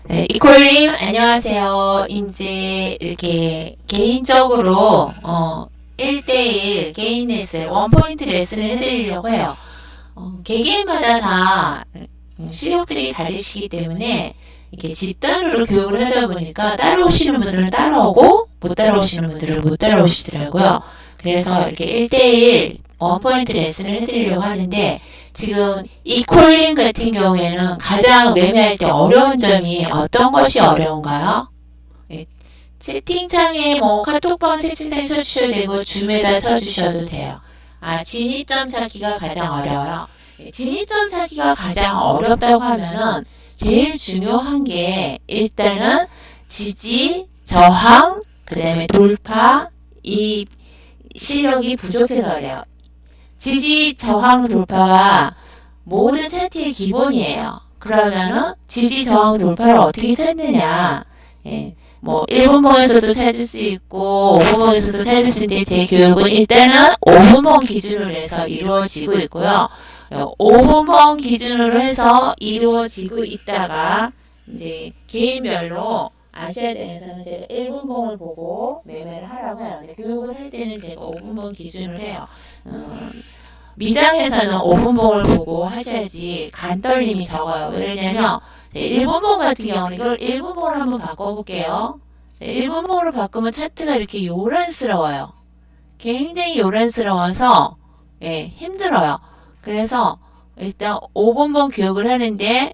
네, 이콜님, 안녕하세요. 이제 이렇게 개인적으로, 1대1 개인 레슨, 원포인트 레슨을 해드리려고 해요. 개개인마다 다 실력들이 다르시기 때문에 이렇게 집단으로 교육을 하다 보니까 따라오시는 분들은 따라오고 못 따라오시는 분들은 못 따라오시더라고요. 그래서 이렇게 1대1 원포인트 레슨을 해드리려고 하는데 지금 이 콜링 같은 경우에는 가장 매매할 때 어려운 점이 어떤 것이 어려운가요? 네, 채팅창에 뭐 카톡방 채팅창에 쳐주셔도 되고 줌에다 쳐주셔도 돼요. 진입점 찾기가 가장 어려워요. 진입점 찾기가 가장 어렵다고 하면은 제일 중요한 게 일단은 지지, 저항, 그 다음에 돌파, 이 실력이 부족해서 그래요. 지지, 저항, 돌파가 모든 차트의 기본이에요. 그러면은 지지, 저항, 돌파를 어떻게 찾느냐? 예, 뭐 1분봉에서도 찾을 수 있고 5분봉에서도 찾을 수 있는데 제 교육은 일단은 5분봉 기준으로 해서 이루어지고 있고요. 5분봉 기준으로 해서 이루어지고 있다가 이제 개인별로 아시아장에서는 제가 1분봉을 보고 매매를 하라고 해요. 근데 교육을 할 때는 제가 5분봉 기준으로 해요. 미장에서는 5분봉을 보고 하셔야지 간떨림이 적어요. 왜냐면 1분봉 같은 경우는 이걸 1분봉으로 한번 바꿔볼게요. 1분봉으로 바꾸면 차트가 이렇게 요란스러워요. 굉장히 요란스러워서 힘들어요. 그래서 일단 5분봉 교육을 하는데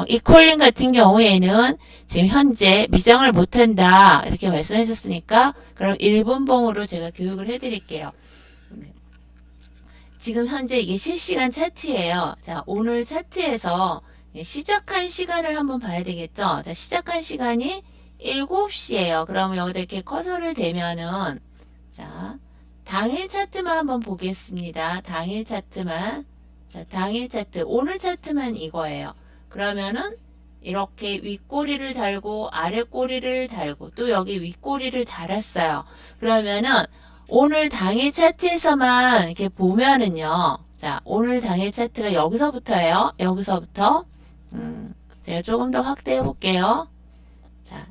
이 콜링 같은 경우에는 지금 현재 미장을 못한다 이렇게 말씀하셨으니까 그럼 1분봉으로 제가 교육을 해드릴게요. 지금 현재 이게 실시간 차트예요. 자, 오늘 차트에서 시작한 시간을 한번 봐야 되겠죠. 자, 시작한 시간이 7시예요. 그러면 여기다 이렇게 커서를 대면은 자, 당일 차트만 한번 보겠습니다. 당일 차트만. 자, 당일 차트, 오늘 차트만 이거예요. 그러면은 이렇게 윗꼬리를 달고 아랫꼬리를 달고 또 여기 윗꼬리를 달았어요. 그러면은 오늘 당일 차트에서만 이렇게 보면은요. 자, 오늘 당일 차트가 여기서부터예요. 여기서부터. 제가 조금 더 확대해 볼게요. 자,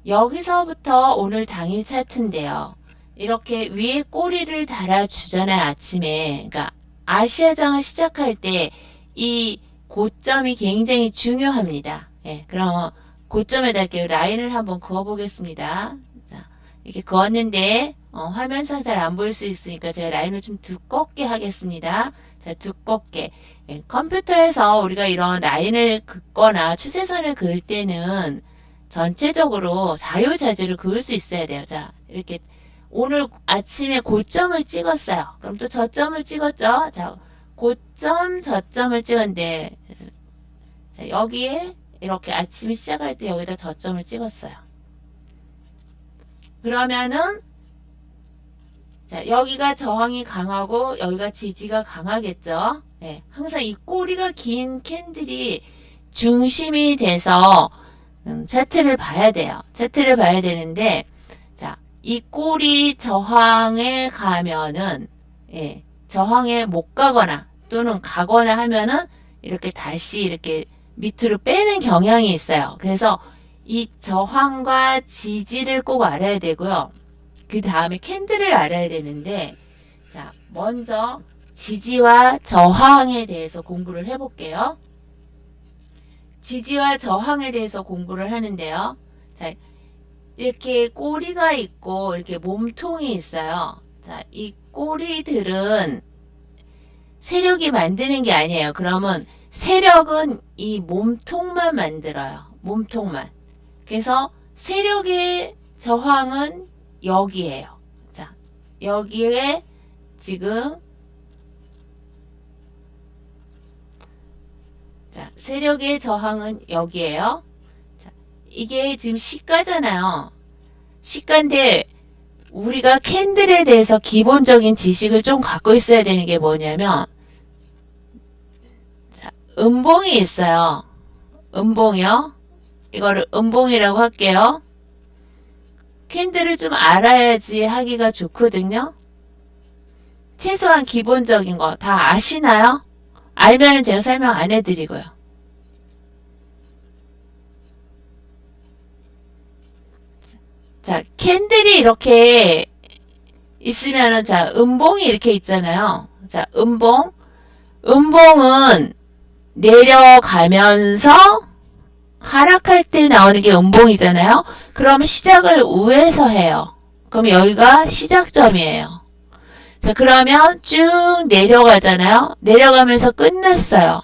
여기서부터 오늘 당일 차트인데요. 이렇게 위에 꼬리를 달아주잖아요. 아침에. 그러니까 아시아장을 시작할 때 이 고점이 굉장히 중요합니다. 예, 그럼 고점에다 이렇게 라인을 한번 그어 보겠습니다. 자, 이렇게 그었는데 화면상 잘 안 보일 수 있으니까 제가 라인을 좀 두껍게 하겠습니다. 자, 두껍게. 예, 컴퓨터에서 우리가 이런 라인을 긋거나 추세선을 그을 때는 전체적으로 자유자재로 그을 수 있어야 돼요. 자, 이렇게 오늘 아침에 고점을 찍었어요. 그럼 또 저점을 찍었죠. 자, 고점, 저점을 찍었는데 자, 여기에 이렇게 아침에 시작할 때 여기다 저점을 찍었어요. 그러면은 자, 여기가 저항이 강하고 여기가 지지가 강하겠죠. 네, 항상 이 꼬리가 긴 캔들이 중심이 돼서 차트를 봐야 돼요. 차트를 봐야 되는데 자, 이 꼬리 저항에 가면은 저항에 못 가거나 또는 가거나 하면은 이렇게 다시 이렇게 밑으로 빼는 경향이 있어요. 그래서 이 저항과 지지를 꼭 알아야 되고요. 그 다음에 캔들을 알아야 되는데 자, 먼저 지지와 저항에 대해서 공부를 해볼게요. 지지와 저항에 대해서 공부를 하는데요. 자, 이렇게 꼬리가 있고 이렇게 몸통이 있어요. 자, 이 꼬리들은 세력이 만드는 게 아니에요. 그러면 세력은 이 몸통만 만들어요. 몸통만. 그래서 세력의 저항은 여기에요. 자, 여기에 지금 자, 세력의 저항은 여기에요. 자, 이게 지금 시가잖아요. 시가인데 우리가 캔들에 대해서 기본적인 지식을 좀 갖고 있어야 되는 게 뭐냐면 자, 음봉이 있어요. 음봉이요. 이거를 음봉이라고 할게요. 캔들을 좀 알아야지 하기가 좋거든요. 최소한 기본적인 거 다 아시나요? 알면은 제가 설명 안 해드리고요. 자, 캔들이 이렇게 있으면은, 자, 음봉이 이렇게 있잖아요. 자, 음봉. 음봉은 내려가면서 하락할 때 나오는 게 음봉이잖아요. 그럼 시작을 우에서 해요. 그럼 여기가 시작점이에요. 자, 그러면 쭉 내려가잖아요. 내려가면서 끝났어요.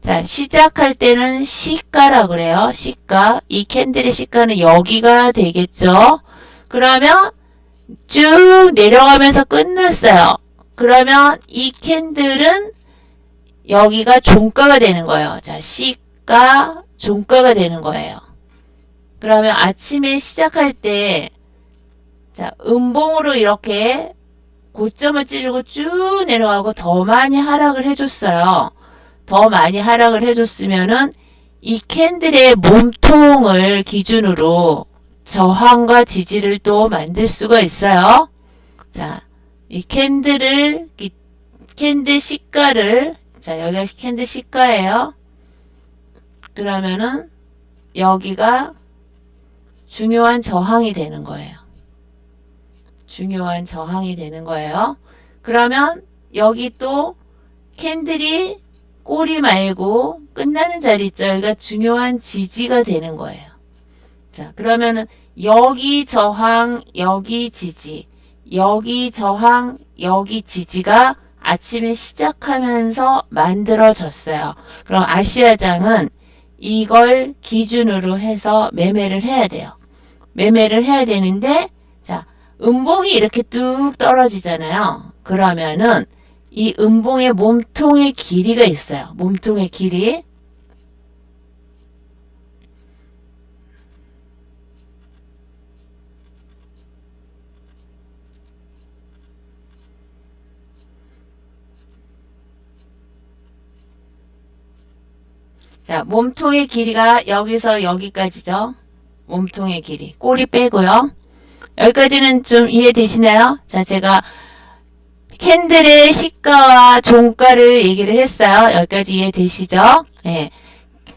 자, 시작할 때는 시가라 그래요. 시가. 이 캔들의 시가는 여기가 되겠죠. 그러면 쭉 내려가면서 끝났어요. 그러면 이 캔들은 여기가 종가가 되는 거예요. 자, 시가, 종가가 되는 거예요. 그러면 아침에 시작할 때, 자, 음봉으로 이렇게 고점을 찌르고 쭉 내려가고 더 많이 하락을 해줬어요. 더 많이 하락을 해줬으면은 이 캔들의 몸통을 기준으로 저항과 지지를 또 만들 수가 있어요. 자, 이 캔들 시가를, 자, 여기가 캔들 시가예요. 그러면은 여기가 중요한 저항이 되는 거예요. 중요한 저항이 되는 거예요. 그러면 여기 또 캔들이 꼬리 말고 끝나는 자리 있죠. 여기가 중요한 지지가 되는 거예요. 자, 그러면은 여기 저항, 여기 지지, 여기 저항, 여기 지지가 아침에 시작하면서 만들어졌어요. 그럼 아시아장은 이걸 기준으로 해서 매매를 해야 돼요. 매매를 해야 되는데, 자, 음봉이 이렇게 뚝 떨어지잖아요. 그러면은 이 음봉의 몸통의 길이가 있어요. 몸통의 길이. 자, 몸통의 길이가 여기서 여기까지죠. 몸통의 길이. 꼬리 빼고요. 여기까지는 좀 이해되시나요? 자, 제가 캔들의 시가와 종가를 얘기를 했어요. 여기까지 이해되시죠? 예.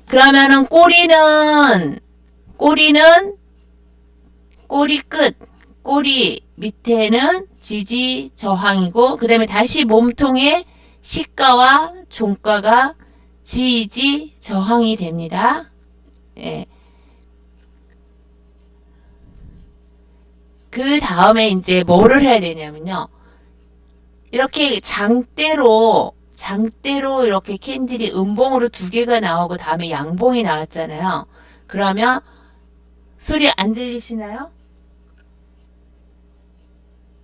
그러면은 꼬리 끝, 꼬리 밑에는 지지 저항이고, 그 다음에 다시 몸통의 시가와 종가가 지지 저항이 됩니다. 예. 그 다음에 이제 뭐를 해야 되냐면요. 이렇게 장대로 이렇게 캔들이 음봉으로 두 개가 나오고 다음에 양봉이 나왔잖아요. 그러면 소리 안 들리시나요?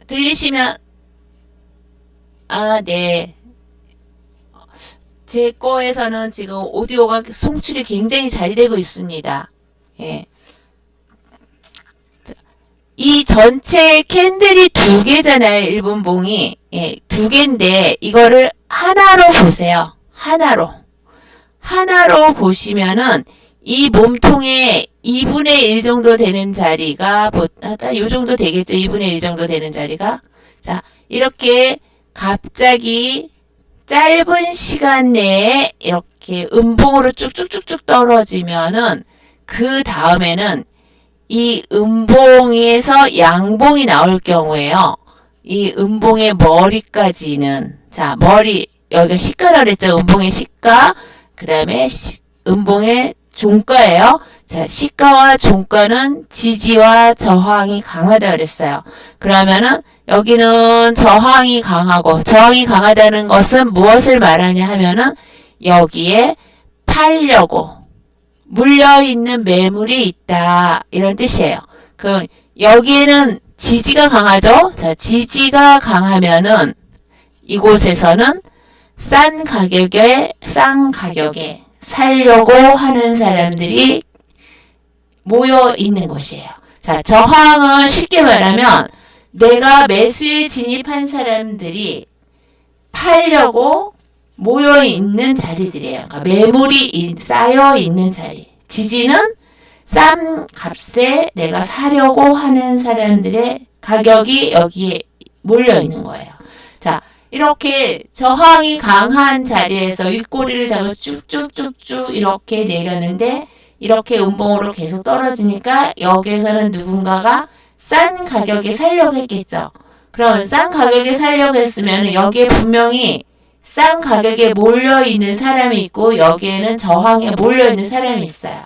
들리시면, 아, 네. 제 거에서는 지금 오디오가 송출이 굉장히 잘 되고 있습니다. 예. 이 전체 캔들이 두 개잖아요. 1분봉이. 예, 두 개인데 이거를 하나로 보세요. 하나로 보시면은 이 몸통의 2분의 1 정도 되는 자리가 요 정도 되겠죠. 2분의 1 정도 되는 자리가. 자, 이렇게 갑자기 짧은 시간 내에 이렇게 음봉으로 쭉쭉쭉쭉 떨어지면은 그 다음에는 이 음봉에서 양봉이 나올 경우에요. 이 음봉의 머리까지는, 자, 머리, 여기가 시가라 그랬죠. 음봉의 시가, 그 다음에 음봉의 종가예요. 자, 시가와 종가는 지지와 저항이 강하다 그랬어요. 그러면은 여기는 저항이 강하다는 것은 무엇을 말하냐 하면은 여기에 팔려고 물려있는 매물이 있다. 이런 뜻이에요. 그럼 여기에는 지지가 강하죠? 자, 지지가 강하면은 이곳에서는 싼 가격에 살려고 하는 사람들이 모여 있는 곳이에요. 자, 저항은 쉽게 말하면 내가 매수에 진입한 사람들이 팔려고 모여 있는 자리들이에요. 그러니까 매물이 쌓여 있는 자리. 지지는 싼 값에 내가 사려고 하는 사람들의 가격이 여기에 몰려 있는 거예요. 자, 이렇게 저항이 강한 자리에서 윗꼬리를 잡고 쭉쭉쭉쭉 이렇게 내렸는데 이렇게 음봉으로 계속 떨어지니까 여기에서는 누군가가 싼 가격에 살려고 했겠죠. 그럼 싼 가격에 살려고 했으면 여기에 분명히 싼 가격에 몰려있는 사람이 있고 여기에는 저항에 몰려있는 사람이 있어요.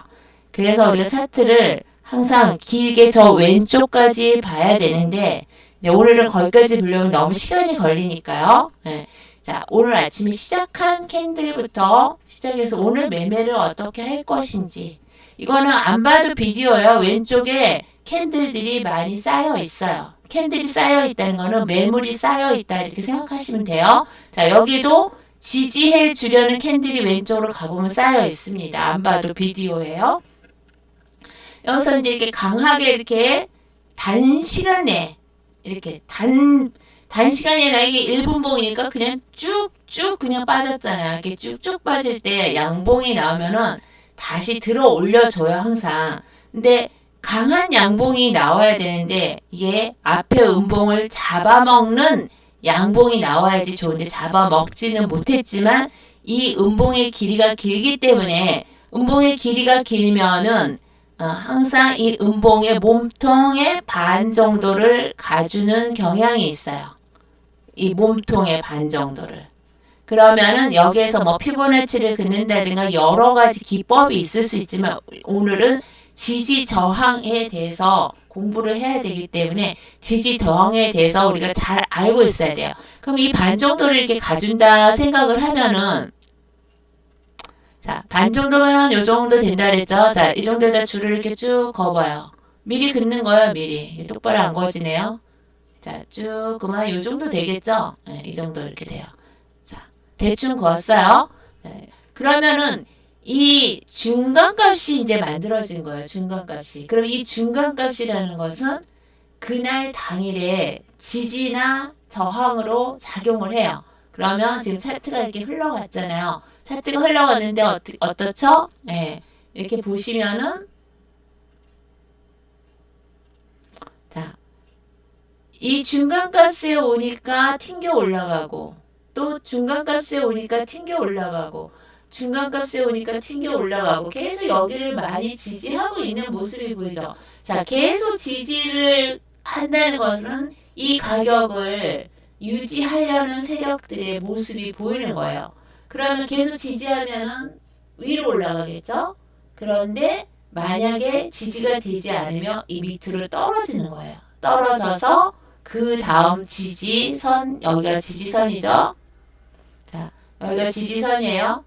그래서 우리가 차트를 항상 길게 저 왼쪽까지 봐야 되는데 오늘은 거기까지 보려면 너무 시간이 걸리니까요. 네. 자, 오늘 아침에 시작한 캔들부터 시작해서 오늘 매매를 어떻게 할 것인지 이거는 안 봐도 비디오예요. 왼쪽에 캔들들이 많이 쌓여 있어요. 캔들이 쌓여 있다는 거는 매물이 쌓여 있다 이렇게 생각하시면 돼요. 자, 여기도 지지해 주려는 캔들이 왼쪽으로 가보면 쌓여 있습니다. 안 봐도 비디오예요. 여기서 이제 이렇게 강하게 이렇게 단시간에 이렇게 단시간이 아니라 이게 1분봉이니까 그냥 쭉쭉 그냥 빠졌잖아요. 이렇게 쭉쭉 빠질 때 양봉이 나오면은 다시 들어 올려줘요, 항상. 근데 강한 양봉이 나와야 되는데 이게 앞에 음봉을 잡아먹는 양봉이 나와야지 좋은데 잡아먹지는 못했지만 이 음봉의 길이가 길기 때문에 음봉의 길이가 길면은 항상 이 음봉의 몸통의 반 정도를 가주는 경향이 있어요. 이 몸통의 반 정도를. 그러면은 여기에서 뭐 피보나치를 긋는다든가 여러 가지 기법이 있을 수 있지만 오늘은 지지 저항에 대해서 공부를 해야 되기 때문에 지지 저항에 대해서 우리가 잘 알고 있어야 돼요. 그럼 이 반 정도를 이렇게 가준다 생각을 하면은 자, 반 정도면 한 요 정도 된다 그랬죠? 자, 이 정도에다 줄을 이렇게 쭉 그어봐요. 미리 긋는 거예요, 미리. 똑바로 안 그어지네요. 자, 쭉 그러면 요 정도 되겠죠? 네, 이 정도 이렇게 돼요. 자, 대충 그었어요. 네, 그러면은 이 중간값이 이제 만들어진 거예요, 중간값이. 그럼 이 중간값이라는 것은 그날 당일에 지지나 저항으로 작용을 해요. 그러면 지금 차트가 이렇게 흘러갔잖아요. 차트가 흘러갔는데 어떻죠? 네, 이렇게 보시면은 자, 이 중간값에 오니까 튕겨 올라가고 또 중간값에 오니까 튕겨 올라가고 중간값에 오니까 튕겨 올라가고 계속 여기를 많이 지지하고 있는 모습이 보이죠. 자, 계속 지지를 한다는 것은 이 가격을 유지하려는 세력들의 모습이 보이는 거예요. 그러면 계속 지지하면은 위로 올라가겠죠? 그런데 만약에 지지가 되지 않으면 이 밑으로 떨어지는 거예요. 떨어져서 그 다음 지지선, 여기가 지지선이죠? 자, 여기가 지지선이에요.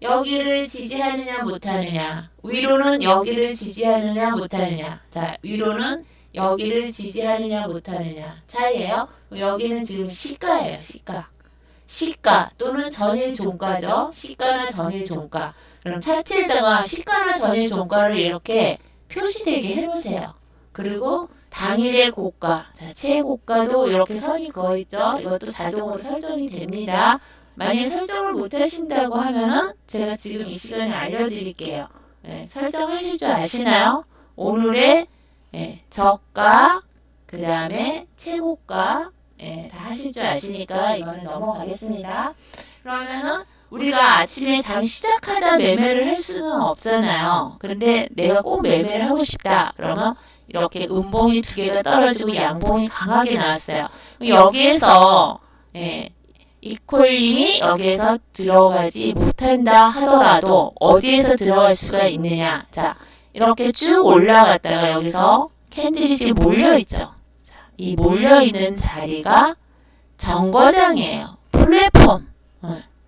여기를 지지하느냐 못하느냐, 위로는 여기를 지지하느냐 못하느냐, 자, 위로는 여기를 지지하느냐 못하느냐 차이예요. 여기는 지금 시가예요. 시가 또는 전일 종가죠. 시가나 전일 종가. 그럼 차트에다가 시가나 전일 종가를 이렇게 표시되게 해놓으세요. 그리고 당일의 고가, 자, 최고가도 이렇게 선이 그어 있죠. 이것도 자동으로 설정이 됩니다. 만약에 설정을 못 하신다고 하면은 제가 지금 이 시간에 알려드릴게요. 네, 설정하실 줄 아시나요? 오늘의 저가, 그 다음에 최고가, 다 하실 줄 아시니까 이거는 넘어가겠습니다. 그러면은 우리가 아침에 장 시작하자 매매를 할 수는 없잖아요. 그런데 내가 꼭 매매를 하고 싶다. 그러면 이렇게 음봉이 두 개가 떨어지고 양봉이 강하게 나왔어요. 여기에서 이퀄님이 여기에서 들어가지 못한다 하더라도 어디에서 들어갈 수가 있느냐. 자, 이렇게 쭉 올라갔다가 여기서 캔들이 지금 몰려있죠. 자, 이 몰려있는 자리가 정거장이에요. 플랫폼.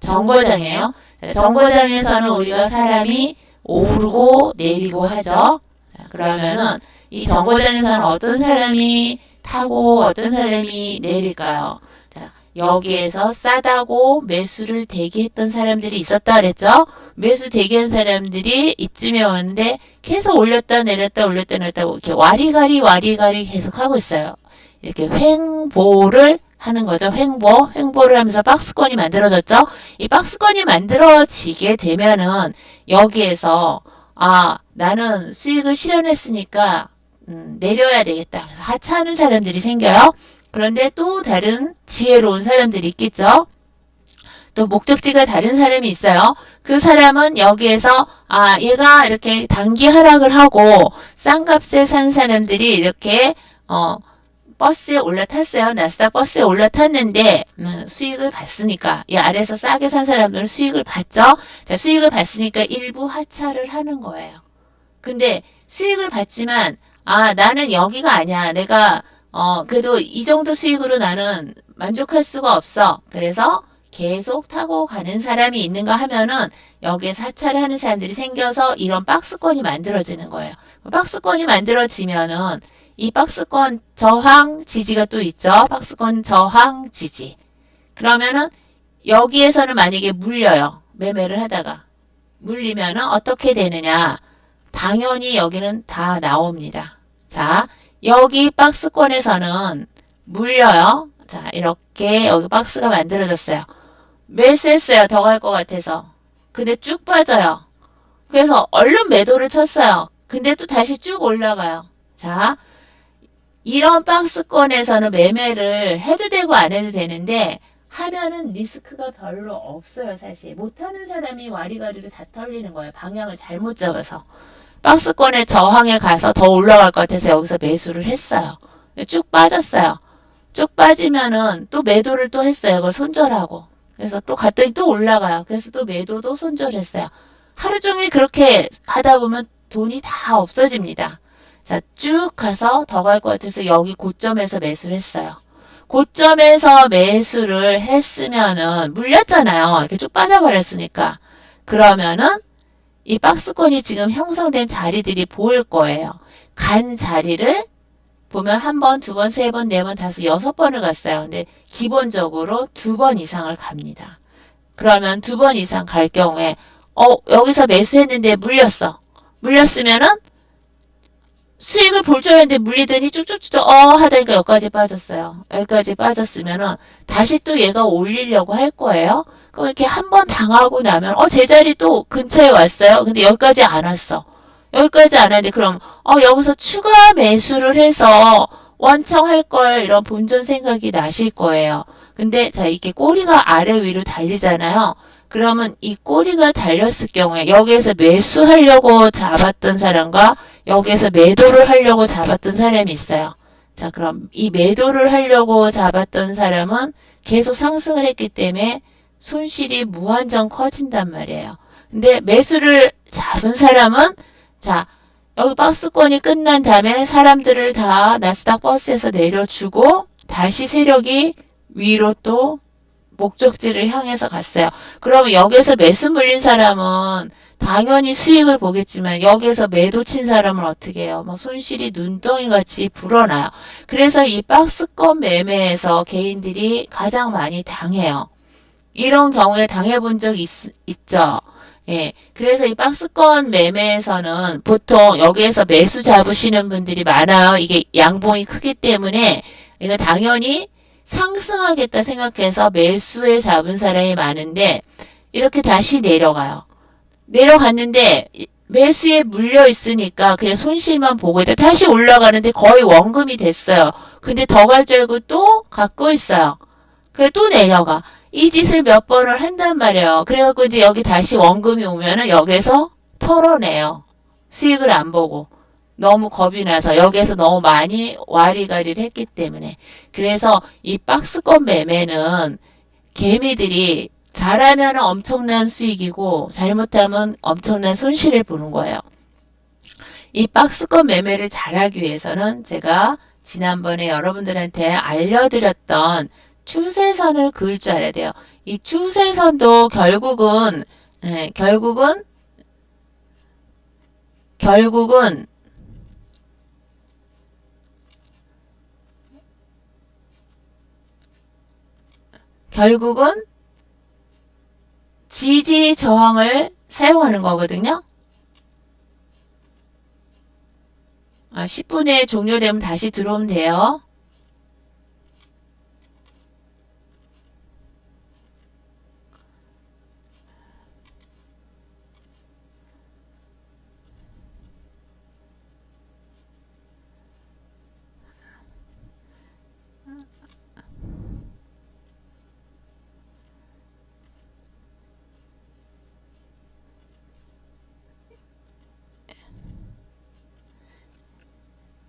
정거장이에요. 자, 정거장에서는 우리가 사람이 오르고 내리고 하죠. 자, 그러면은 이 정거장에서는 어떤 사람이 타고 어떤 사람이 내릴까요? 자, 여기에서 싸다고 매수를 대기했던 사람들이 있었다 그랬죠? 매수 대기한 사람들이 이쯤에 왔는데 계속 올렸다 내렸다 올렸다 내렸다 이렇게 와리가리 계속 하고 있어요. 이렇게 횡보를 하는 거죠. 횡보를 하면서 박스권이 만들어졌죠. 이 박스권이 만들어지게 되면은 여기에서 나는 수익을 실현했으니까 내려야 되겠다. 그래서 하차하는 사람들이 생겨요. 그런데 또 다른 지혜로운 사람들이 있겠죠. 또 목적지가 다른 사람이 있어요. 그 사람은 여기에서 얘가 이렇게 단기 하락을 하고 싼 값에 산 사람들이 이렇게 버스에 올라탔어요. 나스닥 버스에 올라탔는데 수익을 봤으니까 이 아래에서 싸게 산 사람들은 수익을 봤죠. 자, 수익을 봤으니까 일부 하차를 하는 거예요. 근데 수익을 봤지만 나는 여기가 아니야. 내가 그래도 이 정도 수익으로 나는 만족할 수가 없어. 그래서 계속 타고 가는 사람이 있는가 하면은 여기에서 하차를 하는 사람들이 생겨서 이런 박스권이 만들어지는 거예요. 박스권이 만들어지면은 이 박스권 저항 지지가 또 있죠. 박스권 저항 지지. 그러면은 여기에서는 만약에 물려요. 매매를 하다가. 물리면은 어떻게 되느냐. 당연히 여기는 다 나옵니다. 자, 여기 박스권에서는 물려요. 자, 이렇게 여기 박스가 만들어졌어요. 매수했어요. 더 갈 것 같아서. 근데 쭉 빠져요. 그래서 얼른 매도를 쳤어요. 근데 또 다시 쭉 올라가요. 자, 이런 박스권에서는 매매를 해도 되고 안 해도 되는데 하면은 리스크가 별로 없어요. 사실 못하는 사람이 와리가리를 다 털리는 거예요. 방향을 잘못 잡아서. 박스권의 저항에 가서 더 올라갈 것 같아서 여기서 매수를 했어요. 쭉 빠졌어요. 쭉 빠지면은 또 매도를 또 했어요. 그걸 손절하고. 그래서 또 갔더니 또 올라가요. 그래서 또 매도도 손절했어요. 하루 종일 그렇게 하다 보면 돈이 다 없어집니다. 자, 쭉 가서 더 갈 것 같아서 여기 고점에서 매수를 했어요. 고점에서 매수를 했으면은 물렸잖아요. 이렇게 쭉 빠져버렸으니까. 그러면은 이 박스권이 지금 형성된 자리들이 보일 거예요. 간 자리를 보면 한 번, 두 번, 세 번, 네 번, 다섯, 여섯 번을 갔어요. 근데 기본적으로 두 번 이상을 갑니다. 그러면 두 번 이상 갈 경우에 여기서 매수했는데 물렸어. 물렸으면은 수익을 볼 줄 알았는데 물리더니 쭉쭉쭉 하다니까 여기까지 빠졌어요. 여기까지 빠졌으면은 다시 또 얘가 올리려고 할 거예요. 그럼 이렇게 한 번 당하고 나면 제자리 또 근처에 왔어요. 근데 여기까지 안 왔어. 여기까지 안 왔는데 그럼 여기서 추가 매수를 해서 원청할 걸 이런 본전 생각이 나실 거예요. 근데 자 이게 꼬리가 아래 위로 달리잖아요. 그러면 이 꼬리가 달렸을 경우에 여기에서 매수하려고 잡았던 사람과 여기에서 매도를 하려고 잡았던 사람이 있어요. 자, 그럼 이 매도를 하려고 잡았던 사람은 계속 상승을 했기 때문에 손실이 무한정 커진단 말이에요. 근데 매수를 잡은 사람은 자, 여기 박스권이 끝난 다음에 사람들을 다 나스닥 버스에서 내려주고 다시 세력이 위로 또 목적지를 향해서 갔어요. 그러면 여기서 매수 물린 사람은 당연히 수익을 보겠지만 여기에서 매도 친 사람은 어떻게 해요? 막 손실이 눈덩이 같이 불어나요. 그래서 이 박스권 매매에서 개인들이 가장 많이 당해요. 이런 경우에 당해본 적 있죠? 예. 그래서 이 박스권 매매에서는 보통 여기에서 매수 잡으시는 분들이 많아요. 이게 양봉이 크기 때문에 이거 당연히 상승하겠다 생각해서 매수에 잡은 사람이 많은데 이렇게 다시 내려가요. 내려갔는데 매수에 물려 있으니까 그냥 손실만 보고 있다. 다시 올라가는데 거의 원금이 됐어요. 근데 더 갈 줄 알고 또 갖고 있어요. 그래 또 내려가. 이 짓을 몇 번을 한단 말이에요. 그래갖고 이제 여기 다시 원금이 오면은 여기서 털어내요. 수익을 안 보고. 너무 겁이 나서 여기에서 너무 많이 와리가리를 했기 때문에. 그래서 이 박스권 매매는 개미들이 잘하면 엄청난 수익이고 잘못하면 엄청난 손실을 보는 거예요. 이 박스권 매매를 잘하기 위해서는 제가 지난번에 여러분들한테 알려드렸던 추세선을 그을 줄 알아야 돼요. 이 추세선도 결국은 결국은 지지 저항을 사용하는 거거든요. 10분에 종료되면 다시 들어오면 돼요.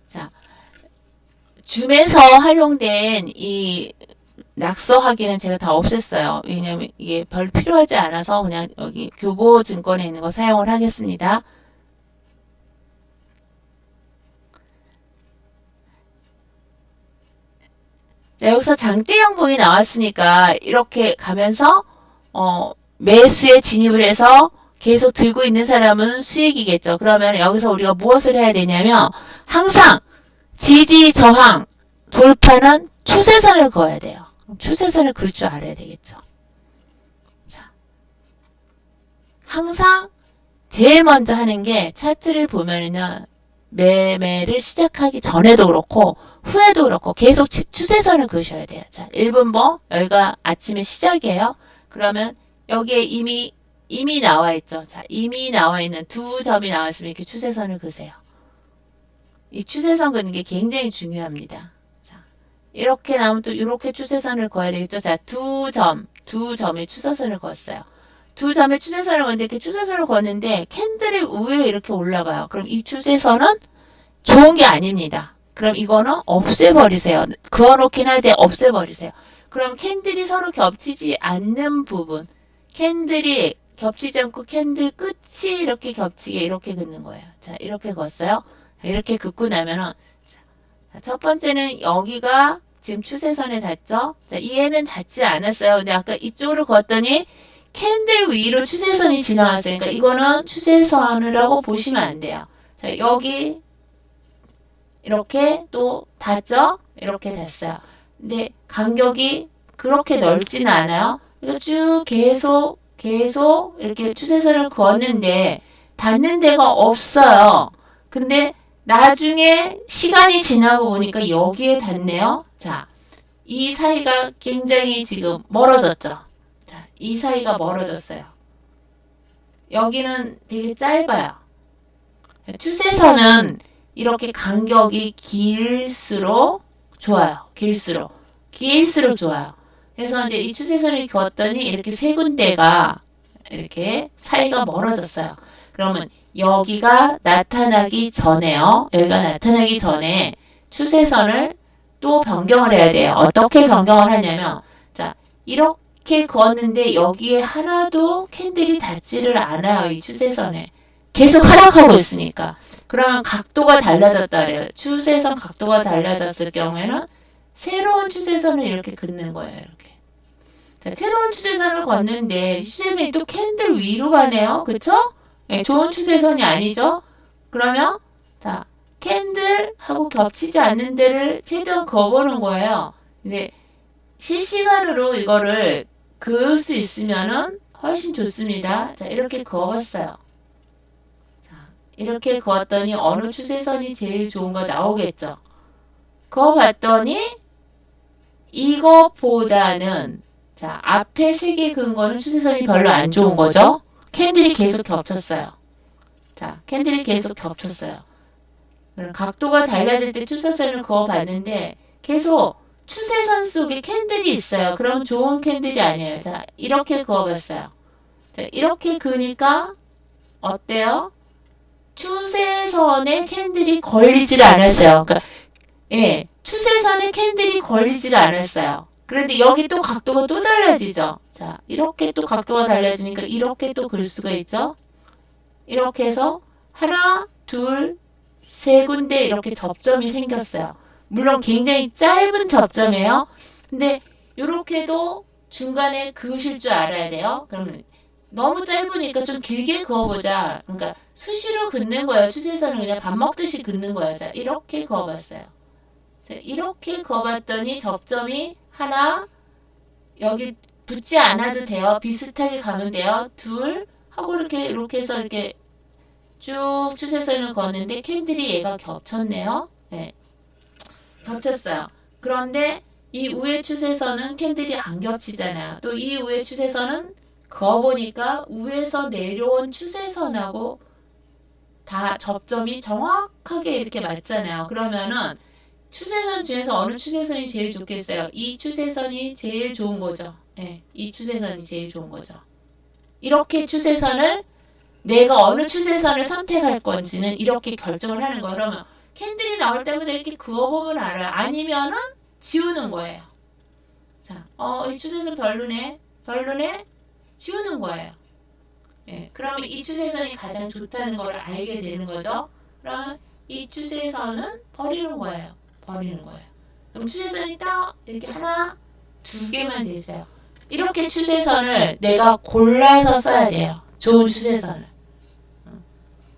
자, 줌에서 활용된 이 낙서하기는 제가 다 없앴어요. 왜냐면 이게 별 필요하지 않아서 그냥 여기 교보증권에 있는 거 사용을 하겠습니다. 자, 여기서 장대 양봉이 나왔으니까 이렇게 가면서 매수에 진입을 해서 계속 들고 있는 사람은 수익이겠죠. 그러면 여기서 우리가 무엇을 해야 되냐면 항상 지지 저항 돌파는 추세선을 그어야 돼요. 추세선을 그을 줄 알아야 되겠죠. 자, 항상 제일 먼저 하는 게 차트를 보면은요. 매매를 시작하기 전에도 그렇고 후에도 그렇고 계속 추세선을 그으셔야 돼요. 자, 1분봉 여기가 아침에 시작이에요. 그러면 여기에 이미 나와 있죠. 자, 이미 나와 있는 두 점이 나왔으면 이렇게 추세선을 그으세요. 이 추세선 그는 게 굉장히 중요합니다. 자, 이렇게 나오면 또 이렇게 추세선을 그어야 되겠죠. 자, 두 점의 추세선을 그었어요. 두 점의 추세선을 그었는데 이렇게 추세선을 그었는데 캔들이 위에 이렇게 올라가요. 그럼 이 추세선은 좋은 게 아닙니다. 그럼 이거는 없애버리세요. 그어놓긴 하되 없애버리세요. 그럼 캔들이 서로 겹치지 않는 부분, 캔들이 겹치지 않고 캔들 끝이 이렇게 겹치게 이렇게 긋는 거예요. 자, 이렇게 그었어요. 이렇게 긋고 나면은 자, 첫 번째는 여기가 지금 추세선에 닿죠. 자, 얘는 닿지 않았어요. 근데 아까 이쪽으로 그었더니 캔들 위로 추세선이 지나왔어요. 그러니까 이거는 추세선이라고 보시면 안 돼요. 자, 여기 이렇게 또 닿죠? 이렇게 닿았어요. 근데 간격이 그렇게 넓지는 않아요. 이거 쭉 계속 이렇게 추세선을 그었는데 닿는 데가 없어요. 근데 나중에 시간이 지나고 보니까 여기에 닿네요. 자, 이 사이가 굉장히 지금 멀어졌죠. 자, 이 사이가 멀어졌어요. 여기는 되게 짧아요. 추세선은 이렇게 간격이 길수록 좋아요. 길수록 좋아요. 그래서 이제 이 추세선을 그었더니 이렇게 세 군데가 이렇게 사이가 멀어졌어요. 그러면 여기가 나타나기 전에요. 여기가 나타나기 전에 추세선을 또 변경을 해야 돼요. 어떻게 변경을 하냐면 자, 이렇게 그었는데 여기에 하나도 캔들이 닿지를 않아요. 이 추세선에. 계속 하락하고 있으니까. 그러면 각도가 달라졌다 그래요. 추세선 각도가 달라졌을 경우에는 새로운 추세선을 이렇게 긋는 거예요. 이렇게. 자, 새로운 추세선을 걷는데 추세선이 또 캔들 위로 가네요. 그쵸? 네, 좋은 추세선이 아니죠? 그러면 자, 캔들하고 겹치지 않는 데를 최대한 그어보는 거예요. 근데 실시간으로 이거를 그을 수 있으면은 훨씬 좋습니다. 자, 이렇게 그어봤어요. 자, 이렇게 그었더니 어느 추세선이 제일 좋은 거 나오겠죠? 그어봤더니 이것보다는 자, 앞에 세 개 그은 거는 추세선이 별로 안 좋은 거죠? 캔들이 계속 겹쳤어요. 자, 캔들이 계속 겹쳤어요. 각도가 달라질 때 추세선을 그어봤는데 계속 추세선 속에 캔들이 있어요. 그럼 좋은 캔들이 아니에요. 자, 이렇게 그어봤어요. 자, 이렇게 그으니까 어때요? 추세선에 캔들이 걸리질 않았어요. 그러니까 예, 추세선에 캔들이 걸리질 않았어요. 그런데 여기 또 각도가 또 달라지죠. 자, 이렇게 또 각도가 달라지니까 이렇게 또 그릴 수가 있죠. 이렇게 해서 하나, 둘, 세 군데 이렇게 접점이 생겼어요. 물론 굉장히 짧은 접점이에요. 근데 이렇게도 중간에 그으실 줄 알아야 돼요. 그러면 너무 짧으니까 좀 길게 그어보자. 그러니까 수시로 긋는 거예요. 추세선을 그냥 밥 먹듯이 긋는 거예요. 자, 이렇게 그어봤어요. 자, 이렇게 그어봤더니 접점이 하나, 여기 붙지 않아도 돼요. 비슷하게 가면 돼요. 둘, 하고 이렇게 해서 이렇게 쭉 추세선을 그었는데 캔들이 얘가 겹쳤네요. 네. 겹쳤어요. 그런데 이 위의 추세선은 캔들이 안 겹치잖아요. 또 이 위의 추세선은 그어보니까 위에서 내려온 추세선하고 다 접점이 정확하게 이렇게 맞잖아요. 그러면은 추세선 중에서 어느 추세선이 제일 좋겠어요? 이 추세선이 제일 좋은 거죠. 네, 이 추세선이 제일 좋은 거죠. 이렇게 추세선을 내가 어느 추세선을 선택할 건지는 이렇게 결정을 하는 거예요. 그러면 캔들이 나올 때마다 이렇게 그어보면 알아요. 아니면은 지우는 거예요. 자, 이 추세선 별로네, 별로네, 지우는 거예요. 예, 그러면 이 추세선이 가장 좋다는 걸 알게 되는 거죠. 그러면 이 추세선은 버리는 거예요. 버리는 거예요. 그럼 추세선이 딱 이렇게 하나, 두 개만 돼 있어요. 이렇게 추세선을 내가 골라서 써야 돼요. 좋은 추세선을.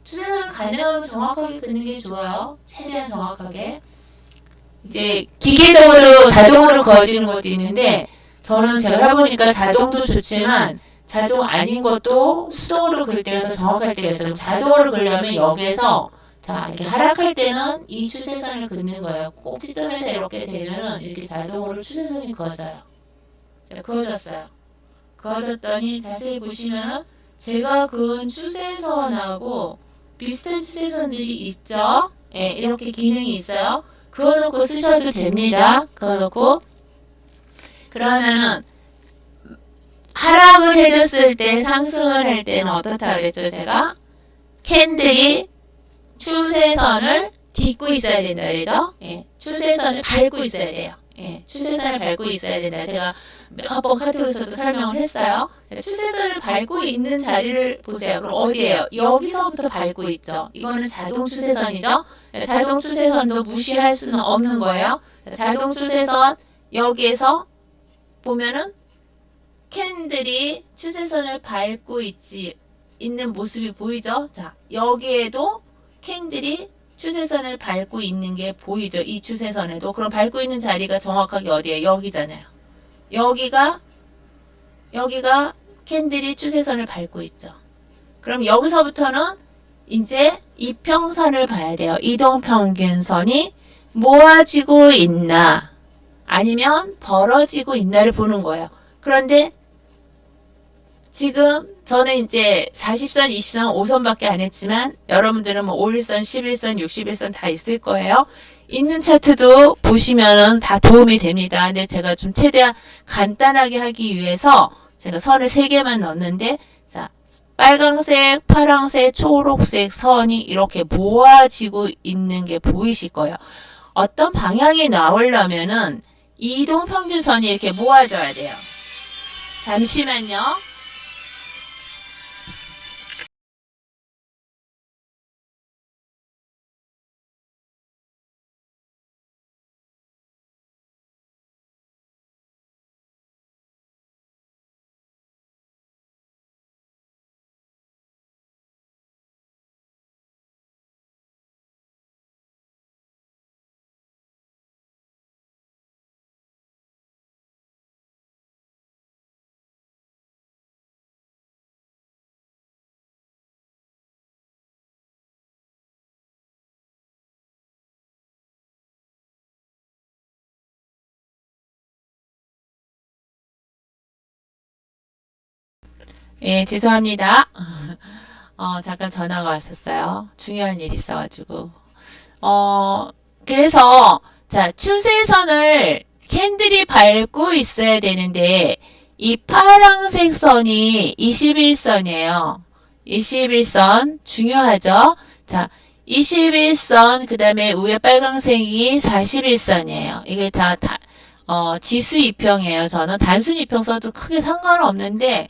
추세선을 가능하면 정확하게 긋는 게 좋아요. 최대한 정확하게. 이제 기계적으로 자동으로 그어지는 것도 있는데 저는 제가 해보니까 자동도 좋지만 자동 아닌 것도 수동으로 그릴 때가 더 정확할 때가 있어요. 자동으로 그리려면 여기에서 자 이렇게 하락할 때는 이 추세선을 긋는 거예요. 꼭지점에다 이렇게 되면은 이렇게 자동으로 추세선이 그어져요. 자, 그어졌어요. 그어졌더니 자세히 보시면은 제가 그은 추세선하고 비슷한 추세선들이 있죠. 예, 이렇게 기능이 있어요. 그어놓고 쓰셔도 됩니다. 그어놓고 그러면은 하락을 해줬을 때 상승을 할 때는 어떻다 그랬죠 제가? 캔들이 추세선을 딛고 있어야 된다 그랬죠? 예, 추세선을 밟고 있어야 돼요. 예, 추세선을 밟고 있어야 된다. 제가 몇 번 카톡에서도 설명을 했어요. 추세선을 밟고 있는 자리를 보세요. 그럼 어디예요? 여기서부터 밟고 있죠. 이거는 자동 추세선이죠. 자동 추세선도 무시할 수는 없는 거예요. 자동 추세선 여기에서 보면은 캔들이 추세선을 밟고 있는 모습이 보이죠? 자, 여기에도 캔들이 추세선을 밟고 있는 게 보이죠? 이 추세선에도. 그럼 밟고 있는 자리가 정확하게 어디예요? 여기잖아요. 여기가 캔들이 추세선을 밟고 있죠. 그럼 여기서부터는 이제 이평선을 봐야 돼요. 이동평균선이 모아지고 있나 아니면 벌어지고 있나를 보는 거예요. 그런데 지금 저는 이제 40선, 20선, 5선밖에 안 했지만 여러분들은 뭐 5일선, 11선, 60일선 다 있을 거예요. 있는 차트도 보시면은 다 도움이 됩니다. 근데 제가 좀 최대한 간단하게 하기 위해서 제가 선을 3개만 넣었는데 자, 빨강색, 파랑색, 초록색 선이 이렇게 모아지고 있는 게 보이실 거예요. 어떤 방향이 나오려면은 이동평균선이 이렇게 모아져야 돼요. 잠시만요. 예, 죄송합니다. 잠깐 전화가 왔었어요. 중요한 일이 있어가지고. 어, 그래서, 자, 추세선을 캔들이 밟고 있어야 되는데, 이 파란색 선이 21선이에요. 21선, 중요하죠? 자, 21선, 그 다음에 위에 빨강색이 41선이에요. 이게 지수 이평이에요. 저는 단순 이평 써도 크게 상관없는데,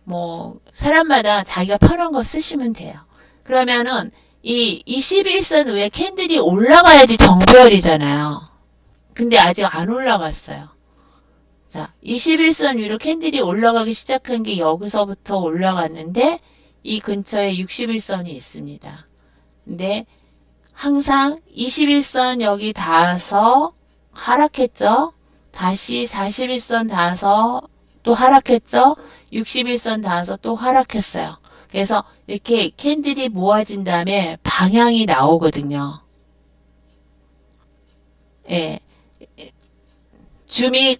뭐 사람마다 자기가 편한 거 쓰시면 돼요. 그러면은 이 21선 위에 캔들이 올라가야지 정배열이잖아요. 근데 아직 안 올라갔어요. 자, 21선 위로 캔들이 올라가기 시작한 게 여기서부터 올라갔는데 이 근처에 61선이 있습니다. 근데 항상 21선 여기 닿아서 하락했죠. 다시 41선 닿아서 또 하락했죠. 61선 닿아서 또 하락했어요. 그래서 이렇게 캔들이 모아진 다음에 방향이 나오거든요. 예. 줌이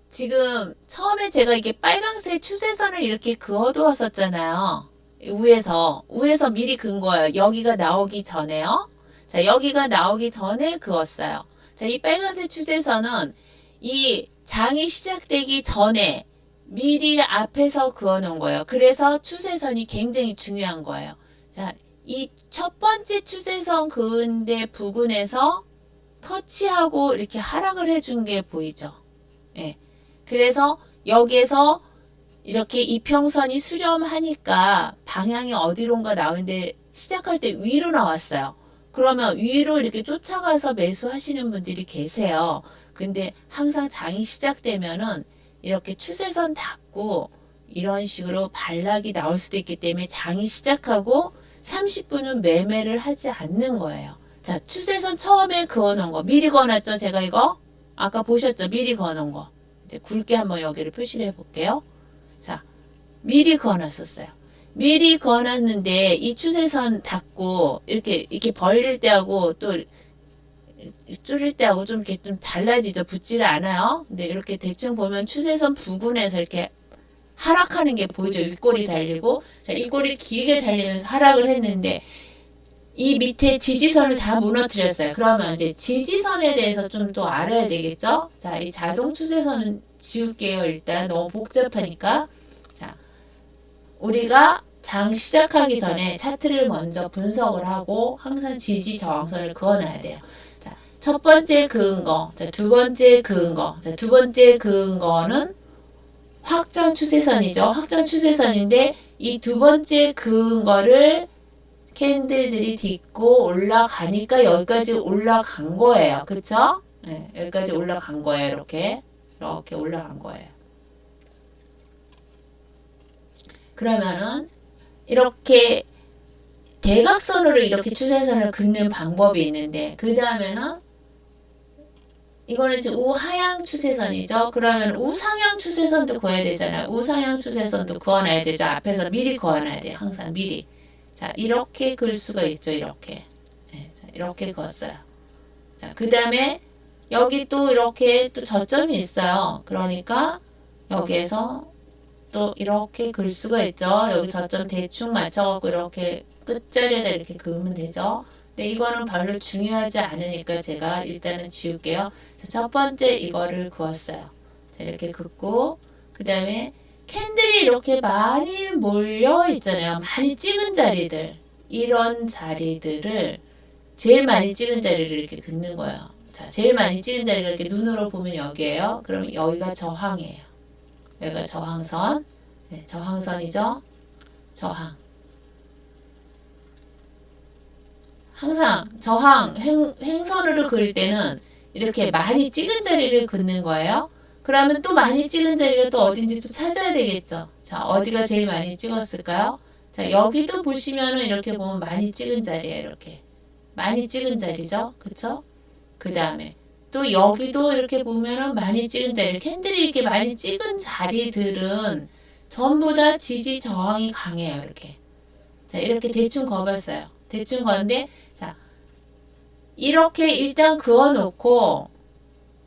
지금 처음에 제가 이게 빨강색 추세선을 이렇게 그어두었었잖아요. 위에서 미리 그은 거예요. 여기가 나오기 전에요. 자, 여기가 나오기 전에 그었어요. 자, 이 빨간색 추세선은 이 장이 시작되기 전에 미리 앞에서 그어 놓은 거예요. 그래서 추세선이 굉장히 중요한 거예요. 자, 이 첫 번째 추세선 그은 데 부근에서 터치하고 이렇게 하락을 해준 게 보이죠. 예. 그래서 여기에서 이렇게 이평선이 수렴하니까 방향이 어디론가 나오는데 시작할 때 위로 나왔어요. 그러면 위로 이렇게 쫓아가서 매수하시는 분들이 계세요. 근데 항상 장이 시작되면은 이렇게 추세선 닫고 이런 식으로 반락이 나올 수도 있기 때문에 장이 시작하고 30분은 매매를 하지 않는 거예요. 자, 추세선 처음에 그어놓은 거 미리 그어놨죠? 제가 이거 아까 보셨죠? 미리 그어놓은 거. 이제 굵게 한번 여기를 표시를 해볼게요. 자, 미리 그어놨었어요. 미리 그어놨는데 이 추세선 닫고 이렇게 벌릴 때하고 또 줄일 때하고 좀 이렇게 좀 달라지죠. 붙지를 않아요. 근데 이렇게 대충 보면 추세선 부근에서 이렇게 하락하는 게 보이죠. 이 꼬리 달리고, 자, 이 꼬리 길게 달리면서 하락을 했는데 이 밑에 지지선을 다 무너뜨렸어요. 그러면 이제 지지선에 대해서 좀 또 알아야 되겠죠? 자, 이 자동 추세선은 지울게요. 일단 너무 복잡하니까. 자, 우리가 장 시작하기 전에 차트를 먼저 분석을 하고 항상 지지 저항선을 그어놔야 돼요. 자, 첫 번째 그은 거, 자, 두 번째 그은 거, 자, 두 번째 그은 거는 확정 추세선이죠. 확정 추세선인데 이 두 번째 그은 거를 캔들들이 딛고 올라가니까 여기까지 올라간 거예요. 그쵸? 네, 여기까지 올라간 거예요. 이렇게 올라간 거예요. 그러면은 이렇게 대각선으로 이렇게 추세선을 긋는 방법이 있는데 그 다음에는 이거는 지금 우하향 추세선이죠. 그러면 우상향 추세선도 그어야 되잖아요. 우상향 추세선도 그어놔야 되죠. 앞에서 미리 그어놔야 돼요. 항상 미리. 자, 이렇게 그을 수가 있죠. 이렇게. 네, 자, 이렇게 그었어요. 자, 그 다음에 여기 또 이렇게 또 저점이 있어요. 그러니까 여기에서 또 이렇게 그을 수가 있죠. 여기 저점 대충 맞춰갖고 이렇게 끝자리에다 이렇게 그으면 되죠. 근데 이거는 별로 중요하지 않으니까 제가 일단은 지울게요. 자, 첫 번째 이거를 그었어요. 자, 이렇게 긋고 그 다음에 캔들이 이렇게 많이 몰려 있잖아요. 많이 찍은 자리들. 이런 자리들을 제일 많이 찍은 자리를 이렇게 긋는 거예요. 자, 제일 많이 찍은 자리가 이렇게 눈으로 보면 여기에요. 그럼 여기가 저항이에요. 여기가 저항선. 네, 저항선이죠. 저항. 항상 저항 횡선으로 그릴 때는 이렇게 많이 찍은 자리를 긋는 거예요. 그러면 또 많이 찍은 자리가 또 어딘지 또 찾아야 되겠죠. 자, 어디가 제일 많이 찍었을까요? 자, 여기도 보시면은 이렇게 보면 많이 찍은 자리예요. 이렇게 많이 찍은 자리죠. 그쵸? 그 다음에 또 여기도 이렇게 보면은 많이 찍은 자리, 캔들이 이렇게 많이 찍은 자리들은 전부 다 지지 저항이 강해요. 이렇게. 자, 이렇게 대충 그어봤어요. 대충 그었는데, 자, 이렇게 일단 그어놓고,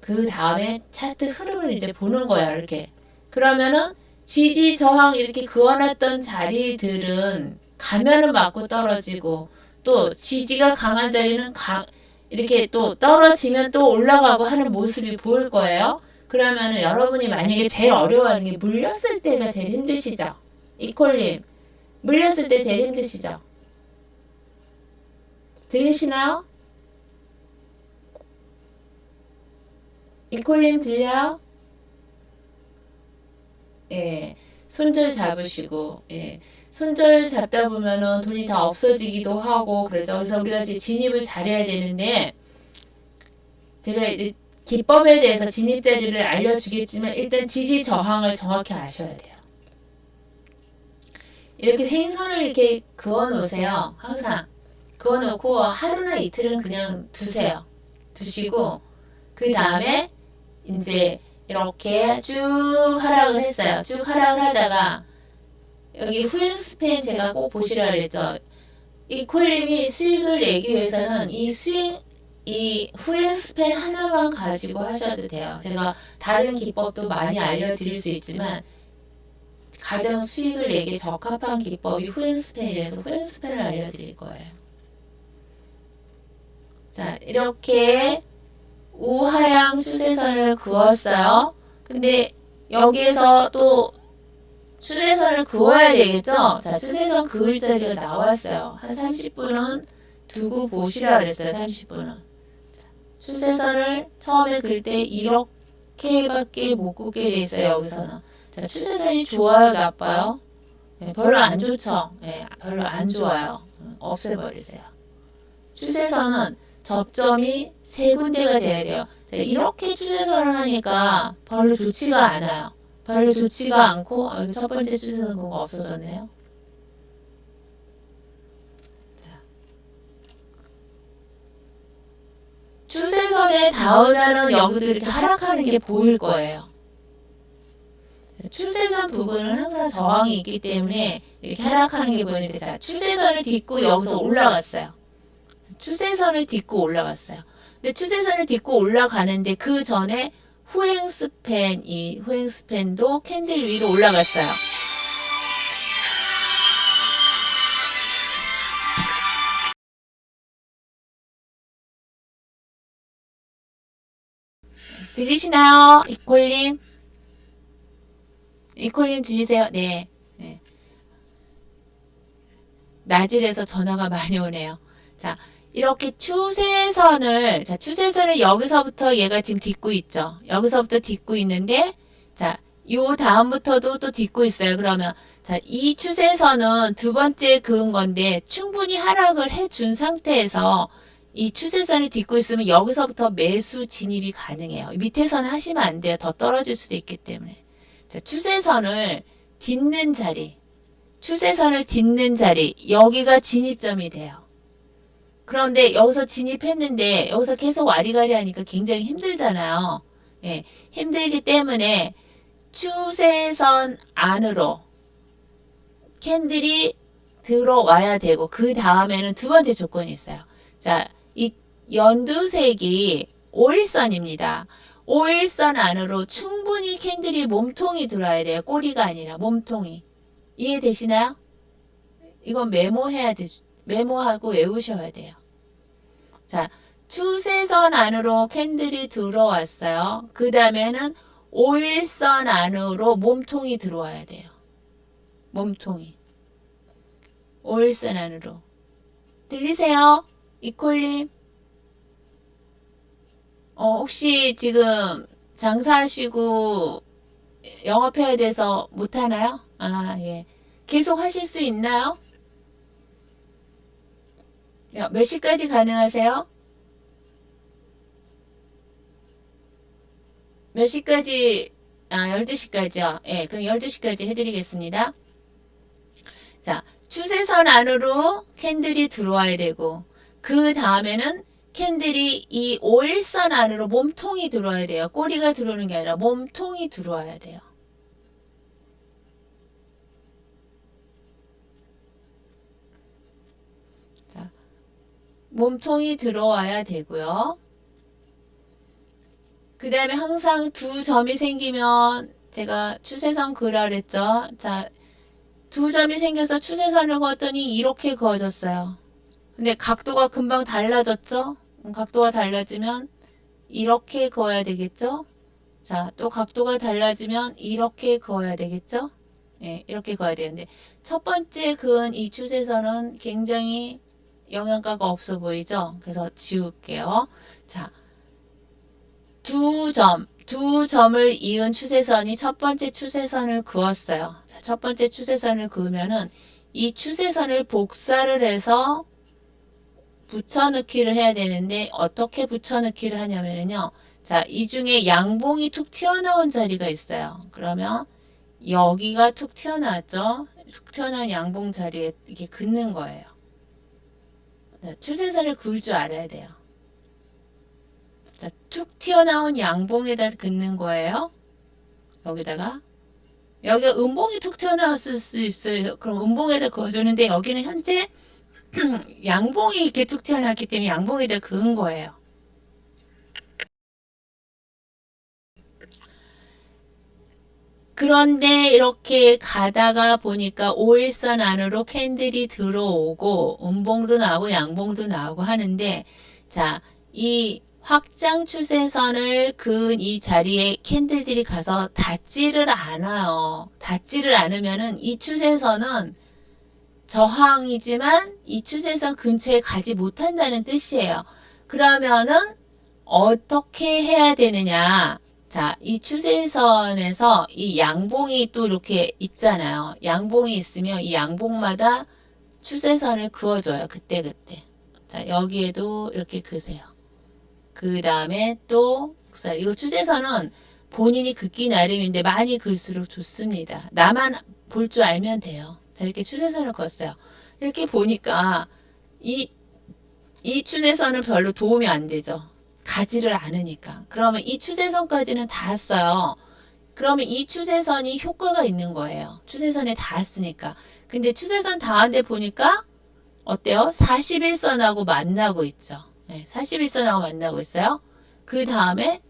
그 다음에 차트 흐름을 이제 보는 거야. 이렇게. 그러면은 지지 저항 이렇게 그어놨던 자리들은 가면은 맞고 떨어지고, 또 지지가 강한 자리는 이렇게 또 떨어지면 또 올라가고 하는 모습이 보일 거예요. 그러면은 여러분이 만약에 제일 어려워하는 게 물렸을 때가 제일 힘드시죠? 이콜님, 물렸을 때 제일 힘드시죠? 들리시나요? 이콜님 들려요? 예, 손절 잡으시고, 예. 손절 잡다 보면은 돈이 다 없어지기도 하고, 그러죠. 그래서 우리가 이제 진입을 잘해야 되는데, 제가 이제 기법에 대해서 진입 자리를 알려주겠지만, 일단 지지 저항을 정확히 아셔야 돼요. 이렇게 횡선을 이렇게 그어 놓으세요. 항상. 그어 놓고 하루나 이틀은 그냥 두세요. 두시고, 그 다음에 이제 이렇게 쭉 하락을 했어요. 쭉 하락을 하다가, 여기 후행 스팬 제가 꼭 보시라 그랬죠. 이 콜님이 수익을 내기 위해서는 이 후행 스팬 하나만 가지고 하셔도 돼요. 제가 다른 기법도 많이 알려드릴 수 있지만, 가장 수익을 내기에 적합한 기법이 후행스팬에 대해서 후행스팬을 알려드릴 거예요. 자, 이렇게 우하향 추세선을 그었어요. 근데 여기에서 또 추세선을 그어야 되겠죠? 자, 추세선 그을 자리가 나왔어요. 한 30분은 두고 보시라 그랬어요. 30분은. 추세선을 처음에 그릴 때 이렇게밖에 못 긋게 돼 있어요. 여기서는. 자, 추세선이 좋아요, 나빠요? 네, 별로 안 좋죠. 네, 별로 안 좋아요. 없애버리세요. 추세선은 접점이 세 군데가 돼야 돼요. 자, 이렇게 추세선을 하니까 별로 좋지가 않아요. 별로 좋지가 않고 여기 첫 번째 추세선 그거 없어졌네요. 자, 추세선에 닿으면은 여기도 이렇게 하락하는 게 보일 거예요. 추세선 부근은 항상 저항이 있기 때문에 이렇게 하락하는 게 보이는데, 자, 추세선을 딛고 여기서 올라갔어요. 추세선을 딛고 올라갔어요. 근데 추세선을 딛고 올라가는데 그 전에 후행스팬, 이 후행스팬도 캔들 위로 올라갔어요. 들리시나요? 이콜님? 이콜님 들리세요? 네. 네. 낮이라서 전화가 많이 오네요. 자, 이렇게 추세선을, 자, 추세선을 여기서부터 얘가 지금 딛고 있죠. 여기서부터 딛고 있는데, 자, 요 다음부터도 또 딛고 있어요. 그러면, 자, 이 추세선은 두 번째 그은 건데, 충분히 하락을 해준 상태에서 이 추세선을 딛고 있으면 여기서부터 매수 진입이 가능해요. 밑에서는 하시면 안 돼요. 더 떨어질 수도 있기 때문에. 자, 추세선을 딛는 자리, 추세선을 딛는 자리, 여기가 진입점이 돼요. 그런데 여기서 진입했는데 여기서 계속 와리가리 하니까 굉장히 힘들잖아요. 예, 힘들기 때문에 추세선 안으로 캔들이 들어와야 되고, 그 다음에는 두 번째 조건이 있어요. 자, 이 연두색이 5일선입니다. 5일선 안으로 충분히 캔들이 몸통이 들어와야 돼요. 꼬리가 아니라 몸통이. 이해되시나요? 이건 메모해야 돼. 메모하고 외우셔야 돼요. 자, 추세선 안으로 캔들이 들어왔어요. 그 다음에는 5일선 안으로 몸통이 들어와야 돼요. 몸통이. 5일선 안으로. 들리세요? 이콜님? 혹시 지금 장사하시고 영업해야 돼서 못하나요? 아, 예. 계속 하실 수 있나요? 몇 시까지 가능하세요? 몇 시까지? 아, 12시까지요. 예, 그럼 12시까지 해드리겠습니다. 자, 추세선 안으로 캔들이 들어와야 되고, 그 다음에는 캔들이 이 5일선 안으로 몸통이 들어와야 돼요. 꼬리가 들어오는 게 아니라 몸통이 들어와야 돼요. 자, 몸통이 들어와야 되고요. 그 다음에 항상 두 점이 생기면, 제가 추세선 그으라 그랬죠. 자, 두 점이 생겨서 추세선을 그었더니 이렇게 그어졌어요. 근데 각도가 금방 달라졌죠? 각도가 달라지면 이렇게 그어야 되겠죠? 자, 또 각도가 달라지면 이렇게 그어야 되겠죠? 예, 이렇게 그어야 되는데, 첫 번째 그은 이 추세선은 굉장히 영양가가 없어 보이죠? 그래서 지울게요. 자, 두 점을 이은 추세선이 첫 번째 추세선을 그었어요. 자, 첫 번째 추세선을 그으면은 이 추세선을 복사를 해서 붙여넣기를 해야 되는데, 어떻게 붙여넣기를 하냐면요. 자, 이 중에 양봉이 툭 튀어나온 자리가 있어요. 그러면 여기가 툭 튀어나왔죠. 툭 튀어나온 양봉 자리에 이렇게 긋는 거예요. 추세선을 그을 줄 알아야 돼요. 자, 툭 튀어나온 양봉에다 긋는 거예요. 여기다가. 여기가 음봉이 툭 튀어나왔을 수 있어요. 그럼 음봉에다 그어주는데, 여기는 현재 양봉이 이렇게 툭 튀어나왔기 때문에 양봉에다 그은 거예요. 그런데 이렇게 가다가 보니까 5일선 안으로 캔들이 들어오고 음봉도 나오고 양봉도 나오고 하는데 자, 이 확장 추세선을 그은 이 자리에 캔들들이 가서 닿지를 않아요. 닿지를 않으면은 이 추세선은 저항이지만 이 추세선 근처에 가지 못한다는 뜻이에요. 그러면은 어떻게 해야 되느냐? 자, 이 추세선에서 이 양봉이 또 이렇게 있잖아요. 양봉이 있으면 이 양봉마다 추세선을 그어줘요. 그때그때. 자, 여기에도 이렇게 그으세요. 그 다음에 또 이거 추세선은 본인이 긋기 나름인데 많이 그을수록 좋습니다. 나만 볼 줄 알면 돼요. 자, 이렇게 추세선을 그었어요. 이렇게 보니까 이 추세선은 별로 도움이 안 되죠. 가지를 않으니까. 그러면 이 추세선까지는 닿았어요. 그러면 이 추세선이 효과가 있는 거예요. 추세선에 닿았으니까. 근데 추세선 닿은데 보니까 어때요? 41선하고 만나고 있죠. 네, 41선하고 만나고 있어요. 그 다음에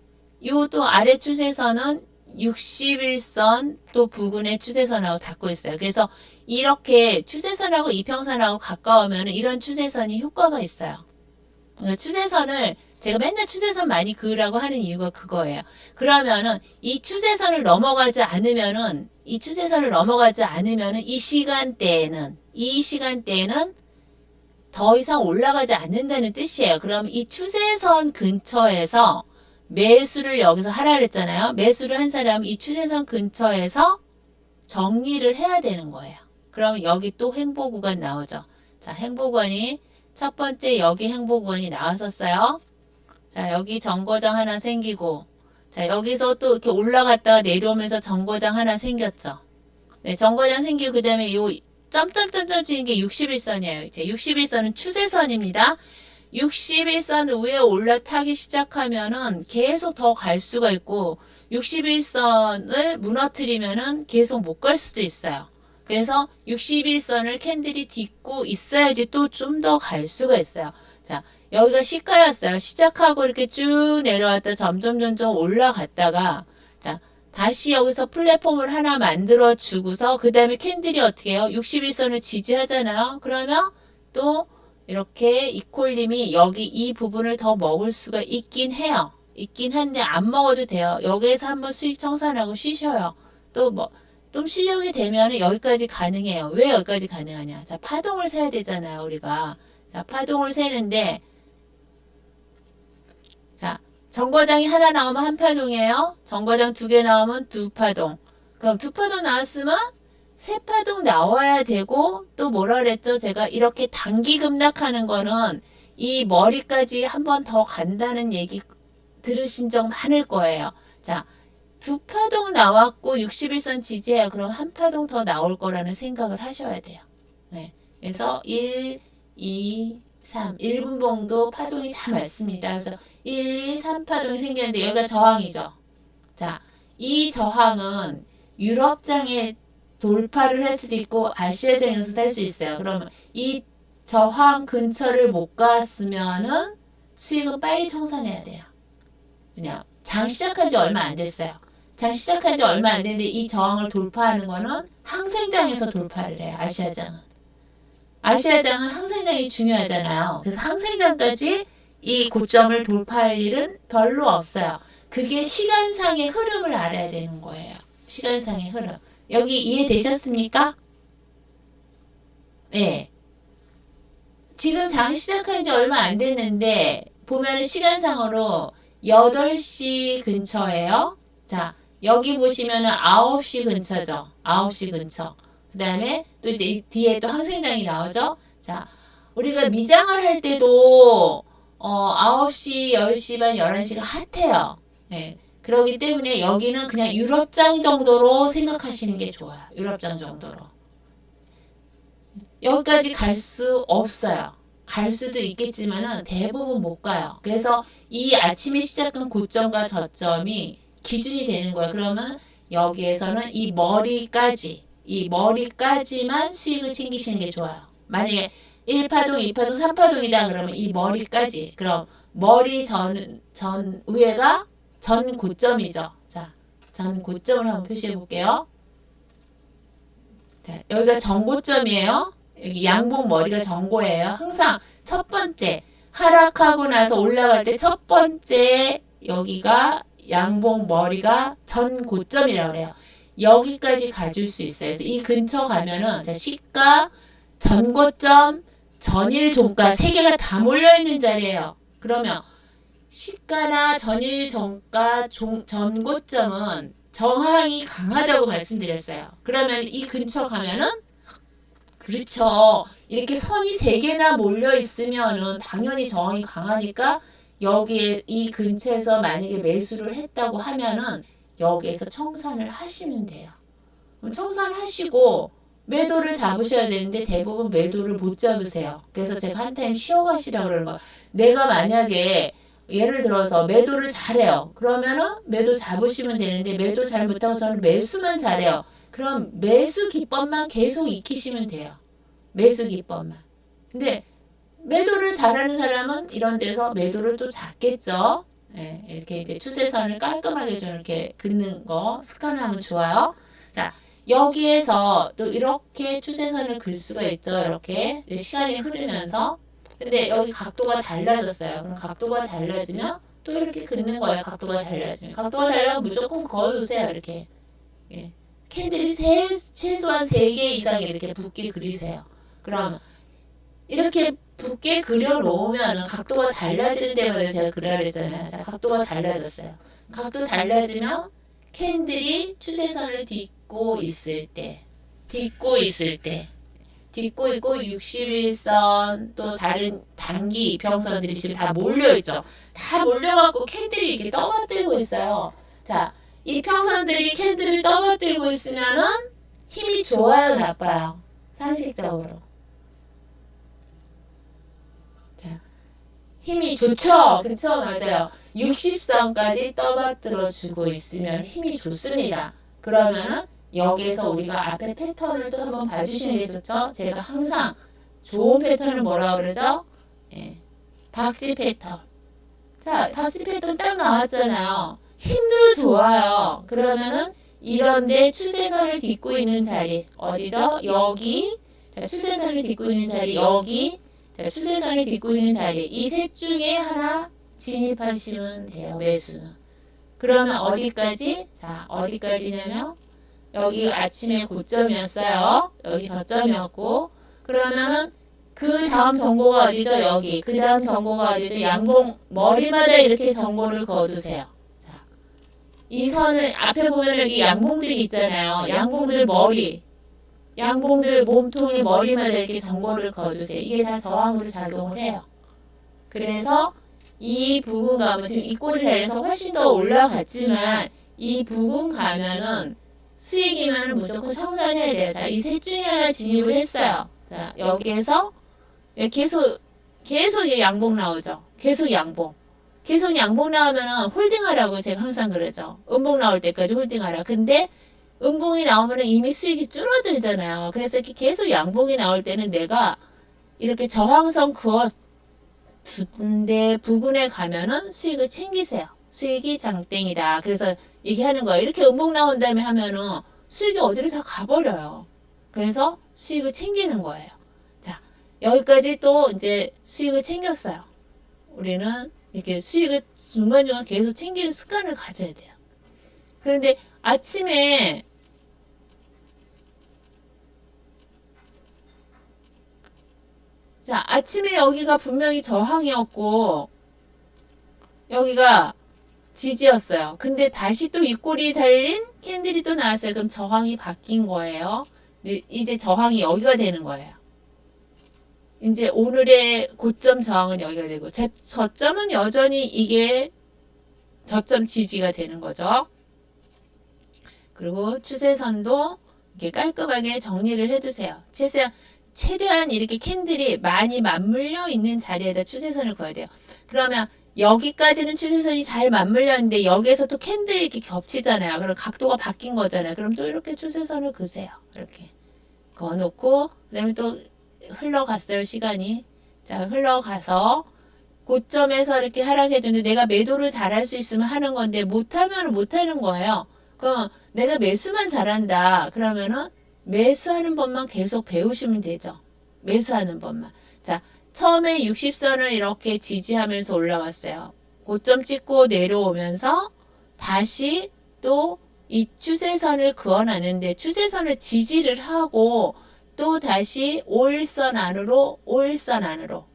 요 또 아래 추세선은 61선 또 부근의 추세선하고 닿고 있어요. 그래서 이렇게 추세선하고 이평선하고 가까우면 이런 추세선이 효과가 있어요. 그러니까 추세선을 제가 맨날 추세선 많이 그으라고 하는 이유가 그거예요. 그러면은 이 추세선을 넘어가지 않으면은 이 시간대에는 더 이상 올라가지 않는다는 뜻이에요. 그럼 이 추세선 근처에서 매수를 여기서 하라 그랬잖아요. 매수를 한 사람은 이 추세선 근처에서 정리를 해야 되는 거예요. 그럼 여기 또 횡보 구간 나오죠. 자, 횡보 구간이 첫 번째 여기 횡보 구간이 나왔었어요. 자, 여기 정거장 하나 생기고 자, 여기서 또 이렇게 올라갔다가 내려오면서 정거장 하나 생겼죠. 네, 정거장 생기고 그 다음에 요 점점점점 치는 게 61선이에요. 이제 61선은 추세선입니다. 61선 위에 올라타기 시작하면은 계속 더 갈 수가 있고 61선을 무너뜨리면은 계속 못 갈 수도 있어요. 그래서 61선을 캔들이 딛고 있어야지 또 좀 더 갈 수가 있어요. 자, 여기가 시가였어요. 시작하고 이렇게 쭉 내려왔다 점점 올라갔다가 자, 다시 여기서 플랫폼을 하나 만들어 주고서 그 다음에 캔들이 어떻게 해요? 61선을 지지하잖아요. 그러면 또 이렇게 이퀄림이 여기 이 부분을 더 먹을 수가 있긴 해요. 있긴 한데 안 먹어도 돼요. 여기에서 한번 수익 청산하고 쉬셔요. 또 뭐 좀 실력이 되면 여기까지 가능해요. 왜 여기까지 가능하냐? 자, 파동을 세야 되잖아요, 우리가. 자, 파동을 세는데 자, 정거장이 하나 나오면 한 파동이에요. 정거장 두 개 나오면 두 파동. 그럼 두 파동 나왔으면 세 파동 나와야 되고 또 뭐라 그랬죠? 제가 이렇게 단기 급락하는 거는 이 머리까지 한 번 더 간다는 얘기 들으신 적 많을 거예요. 자, 두 파동 나왔고 61선 지지해요. 그럼 한 파동 더 나올 거라는 생각을 하셔야 돼요. 네. 그래서 1, 2, 3, 1분봉도 파동이 다 맞습니다. 그래서 1, 2, 3파동이 생겼는데 여기가 저항이죠. 자, 이 저항은 유럽장에 돌파를 할 수도 있고 아시아장에서도 할 수 있어요. 그러면 이 저항 근처를 못 갔으면은 수익은 빨리 청산해야 돼요. 그냥 장 시작한 지 얼마 안 됐어요. 장 시작한 지 얼마 안 됐는데 이 저항을 돌파하는 거는 항생장에서 돌파를 해요. 아시아장은. 아시아장은 항생장이 중요하잖아요. 그래서 항생장까지 이 고점을 돌파할 일은 별로 없어요. 그게 시간상의 흐름을 알아야 되는 거예요. 시간상의 흐름. 여기 이해되셨습니까? 네. 지금 장 시작한 지 얼마 안 됐는데 보면 시간상으로 8시 근처예요. 자, 여기 보시면은 9시 근처죠. 9시 근처. 그 다음에 또 이제 뒤에 또 항생장이 나오죠. 자, 우리가 미장을 할 때도 9시, 10시 반, 11시가 핫해요. 네. 그렇기 때문에 여기는 그냥 유럽장 정도로 생각하시는 게 좋아요. 유럽장 정도로. 여기까지 갈 수 없어요. 갈 수도 있겠지만은 대부분 못 가요. 그래서 이 아침에 시작한 고점과 저점이 기준이 되는 거예요. 그러면 여기에서는 이 머리까지만 수익을 챙기시는 게 좋아요. 만약에 1파동, 2파동, 3파동이다 그러면 이 머리까지. 그럼 머리 전 위에가 전 고점이죠. 자, 전 고점을 한번 표시해 볼게요. 자, 여기가 전고점이에요. 여기 양봉 머리가 전고예요. 항상 첫 번째 하락하고 나서 올라갈 때 첫 번째 여기가 양봉 머리가 전고점이라고 그래요. 여기까지 가줄 수 있어요. 그래서 이 근처 가면은 자, 시가, 전고점, 전일 종가 세 개가 다 몰려 있는 자리예요. 그러면 시가나 전일 종가 전고점은 저항이 강하다고 말씀드렸어요. 그러면 이 근처 가면은 그렇죠. 이렇게 선이 세 개나 몰려 있으면은 당연히 저항이 강하니까 여기에 이 근처에서 만약에 매수를 했다고 하면은 여기에서 청산을 하시면 돼요. 그럼 청산하시고 매도를 잡으셔야 되는데 대부분 매도를 못 잡으세요. 그래서 제가 한 타임 쉬어가시라고 그러는 거예요. 내가 만약에 예를 들어서 매도를 잘해요. 그러면은 매도 잡으시면 되는데 매도 잘 못하고 저는 매수만 잘해요. 그럼 매수 기법만 계속 익히시면 돼요. 매수 기법만. 근데 매도를 잘하는 사람은 이런 데서 매도를 또 잡겠죠. 네, 이렇게 이제 추세선을 깔끔하게 좀 이렇게 긋는 거 습관하면 좋아요. 자, 여기에서 또 이렇게 추세선을 긋을 수가 있죠. 이렇게 시간이 흐르면서. 근데 여기 각도가 달라졌어요. 그럼 각도가 달라지면 또 이렇게 긋는 거예요. 각도가 달라지면. 각도가 달라면 무조건 그어두세요. 이렇게. 예. 캔들이 최소한 3개 이상 이렇게 붓게 그리세요. 그럼 이렇게 붓게 그려놓으면 각도가 달라지는 데마다 제가 그려야 했잖아요. 자, 각도가 달라졌어요. 각도 달라지면 캔들이 추세선을 딛고 있을 때, 딛고 있고 61선 또 다른 단기 이평선들이 지금 다 몰려있죠. 다 몰려갖고 캔들이 이렇게 떠받들고 있어요. 자, 이평선들이 캔들을 떠받들고 있으면은 힘이 좋아요, 나빠요? 상식적으로. 자, 힘이 좋죠? 그쵸? 맞아요. 60선까지 떠받들어 주고 있으면 힘이 좋습니다. 그러면은 여기에서 우리가 앞에 패턴을 또 한번 봐주시는 게 좋죠? 제가 항상 좋은 패턴을 뭐라고 그러죠? 예, 박쥐 패턴. 자, 박쥐 패턴 딱 나왔잖아요. 힘도 좋아요. 그러면은 이런데 추세선을 딛고 있는 자리 어디죠? 여기. 자, 추세선을 딛고 있는 자리 여기. 자, 추세선을 딛고 있는 자리 이 셋 중에 하나 진입하시면 돼요. 매수는. 그러면 어디까지? 자, 어디까지냐면 여기 아침에 고점이었어요. 여기 저점이었고 그러면은 그 다음 정보가 어디죠? 여기. 그 다음 정보가 어디죠? 양봉 머리마다 이렇게 정보를 그어두세요. 자, 이 선을 앞에 보면 여기 양봉들이 있잖아요. 양봉들 머리, 양봉들 몸통의 머리마다 이렇게 정보를 그어두세요. 이게 다 저항으로 작용을 해요. 그래서 이 부근 가면 지금 이 꼴이 달려서 훨씬 더 올라갔지만 이 부근 가면은 수익이면 무조건 청산해야 돼요. 자, 이 셋 중에 하나 진입을 했어요. 자, 여기에서 계속 양봉 나오죠. 계속 양봉. 계속 양봉 나오면은 홀딩하라고 제가 항상 그러죠. 음봉 나올 때까지 홀딩하라. 근데 음봉이 나오면은 이미 수익이 줄어들잖아요. 그래서 이렇게 계속 양봉이 나올 때는 내가 이렇게 저항선 그어 두데 부근에 가면은 수익을 챙기세요. 수익이 장땡이다. 그래서 얘기하는 거예요. 이렇게 음봉 나온 다음에 하면은 수익이 어디로 다 가버려요. 그래서 수익을 챙기는 거예요. 자, 여기까지 또 이제 수익을 챙겼어요. 우리는 이렇게 수익을 중간중간 계속 챙기는 습관을 가져야 돼요. 그런데 아침에 자, 아침에 여기가 분명히 저항이었고 여기가 지지였어요. 근데 다시 또 이 꼴이 달린 캔들이 또 나왔어요. 그럼 저항이 바뀐 거예요. 이제 저항이 여기가 되는 거예요. 이제 오늘의 고점 저항은 여기가 되고 저점은 여전히 이게 저점 지지가 되는 거죠. 그리고 추세선도 이렇게 깔끔하게 정리를 해두세요. 최대한 이렇게 캔들이 많이 맞물려 있는 자리에다 추세선을 그어야 돼요. 그러면 여기까지는 추세선이 잘 맞물려 있는데 여기에서 또 캔들이 이렇게 겹치잖아요. 그럼 각도가 바뀐 거잖아요. 그럼 또 이렇게 추세선을 그으세요. 이렇게 그어놓고 그다음에 또 흘러갔어요. 시간이. 자, 흘러가서 고점에서 이렇게 하락해주는데 내가 매도를 잘할 수 있으면 하는 건데 못하면 못하는 거예요. 그럼 내가 매수만 잘한다. 그러면은 매수하는 법만 계속 배우시면 되죠. 매수하는 법만. 자, 처음에 60선을 이렇게 지지하면서 올라왔어요. 고점 찍고 내려오면서 다시 또 이 추세선을 그어놨는데 추세선을 지지를 하고 또 다시 5일선 안으로 5일선 안으로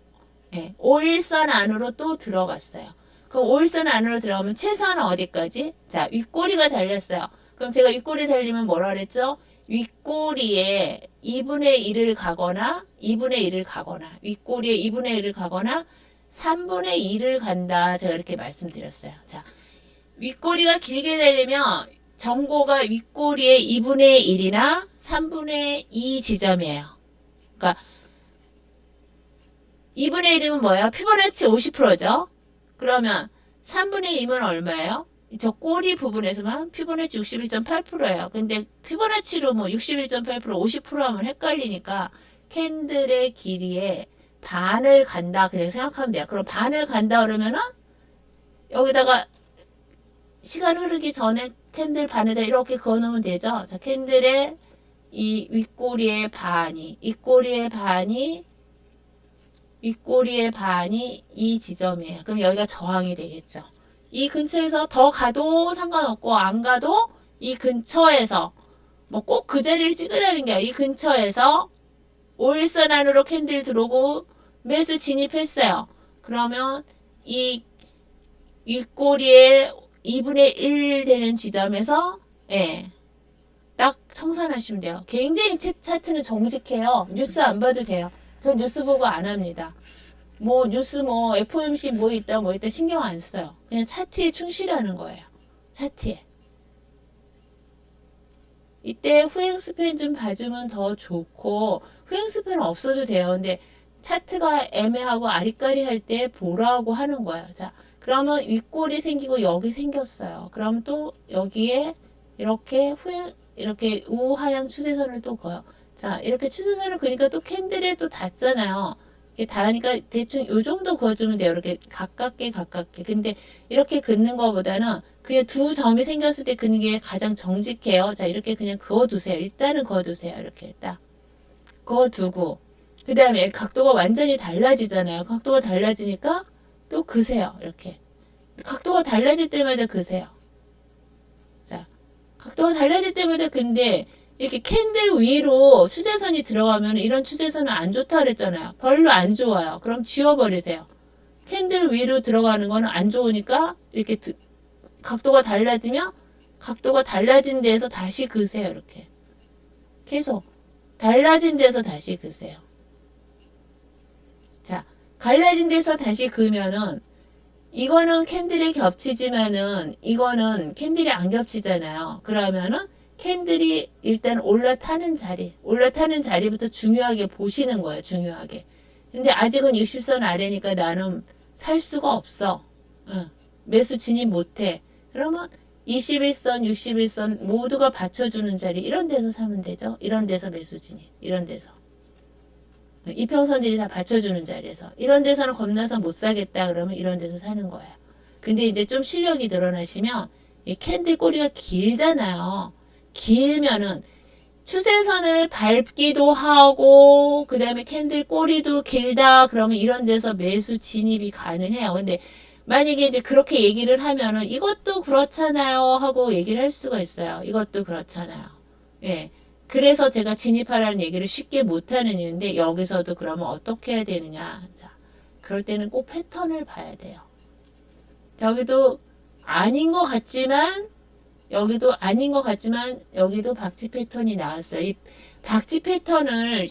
예, 5일선 안으로 또 들어갔어요. 그럼 5일선 안으로 들어가면 최소한은 어디까지? 자, 윗꼬리가 달렸어요. 그럼 제가 윗꼬리 달리면 뭐라 그랬죠? 윗꼬리에 2분의 1을 가거나 2분의 1을 가거나 윗꼬리에 2분의 1을 가거나 3분의 2를 간다. 제가 이렇게 말씀드렸어요. 자, 윗꼬리가 길게 달리면 전고가 윗꼬리의 2분의 1이나 3분의 2 지점이에요. 그러니까 2분의 1이면 뭐예요? 피보나치 50%죠? 그러면 3분의 2면 얼마예요? 저 꼬리 부분에서만 피보나치 61.8%예요. 근데 피보나치로 뭐 61.8%, 50% 하면 헷갈리니까 캔들의 길이에 반을 간다. 그냥 생각하면 돼요. 그럼 반을 간다 그러면은 여기다가 시간 흐르기 전에 캔들 반에다 이렇게 그어놓으면 되죠. 자, 캔들의 이 윗꼬리의 반이, 윗꼬리의 반이 이 지점이에요. 그럼 여기가 저항이 되겠죠. 이 근처에서 더 가도 상관없고 안 가도 이 근처에서 뭐 꼭 그 자리를 찍으라는 게 아니라 이 근처에서 5일선 안으로 캔들 들어오고 매수 진입했어요. 그러면 이 윗꼬리에 2분의 1 되는 지점에서 예, 딱 청산하시면 돼요. 굉장히 차트는 정직해요. 뉴스 안 봐도 돼요. 전 뉴스 보고 안 합니다. 뭐 뉴스 뭐 FOMC 뭐 있다 신경 안 써요. 그냥 차트에 충실하는 거예요. 차트에. 이때 후행스팬 좀 봐주면 더 좋고 후행스팬 없어도 돼요. 근데 차트가 애매하고 아리까리 할 때 보라고 하는 거예요. 자, 그러면 윗골이 생기고 여기 생겼어요. 그럼 또 여기에 이렇게 이렇게 우하향 추세선을 또 그어요. 자, 이렇게 추세선을 그으니까 또 캔들에 또 닿잖아요. 이렇게 닿으니까 대충 요 정도 그어주면 돼요. 이렇게 가깝게. 근데 이렇게 긋는 것보다는 그냥 두 점이 생겼을 때 긋는 게 가장 정직해요. 자, 이렇게 그냥 그어두세요. 일단은 그어두세요. 이렇게 딱 그어두고 그 다음에 각도가 완전히 달라지잖아요. 각도가 달라지니까 또 그세요. 이렇게 각도가 달라질 때마다 그세요. 자, 각도가 달라질 때마다 근데 이렇게 캔들 위로 추세선이 들어가면 이런 추세선은 안 좋다 그랬잖아요. 별로 안 좋아요. 그럼 지워버리세요. 캔들 위로 들어가는 거는 안 좋으니까 이렇게 각도가 달라지면 각도가 달라진 데에서 다시 그세요. 이렇게 계속 달라진 데서 다시 그세요. 자, 갈라진 데서 다시 그으면은 이거는 캔들이 겹치지만은 이거는 캔들이 안 겹치잖아요. 그러면은 캔들이 일단 올라타는 자리부터 중요하게 보시는 거예요. 중요하게. 근데 아직은 60선 아래니까 나는 살 수가 없어. 매수 진입 못해. 그러면 21선, 61선 모두가 받쳐주는 자리 이런 데서 사면 되죠. 이런 데서 매수 진입. 이런 데서. 이평선들이 다 받쳐주는 자리에서. 이런 데서는 겁나서 못 사겠다 그러면 이런 데서 사는 거예요. 근데 이제 좀 실력이 늘어나시면 이 캔들 꼬리가 길잖아요. 길면은 추세선을 밟기도 하고 그 다음에 캔들 꼬리도 길다 그러면 이런 데서 매수 진입이 가능해요. 근데 만약에 이제 그렇게 얘기를 하면은 이것도 그렇잖아요 하고 얘기를 할 수가 있어요. 이것도 그렇잖아요. 예. 그래서 제가 진입하라는 얘기를 쉽게 못하는 이유인데 여기서도 그러면 어떻게 해야 되느냐. 자, 그럴 때는 꼭 패턴을 봐야 돼요. 저기도 아닌 것 같지만 여기도 아닌 것 같지만 여기도 박쥐 패턴이 나왔어요. 이 박쥐 패턴을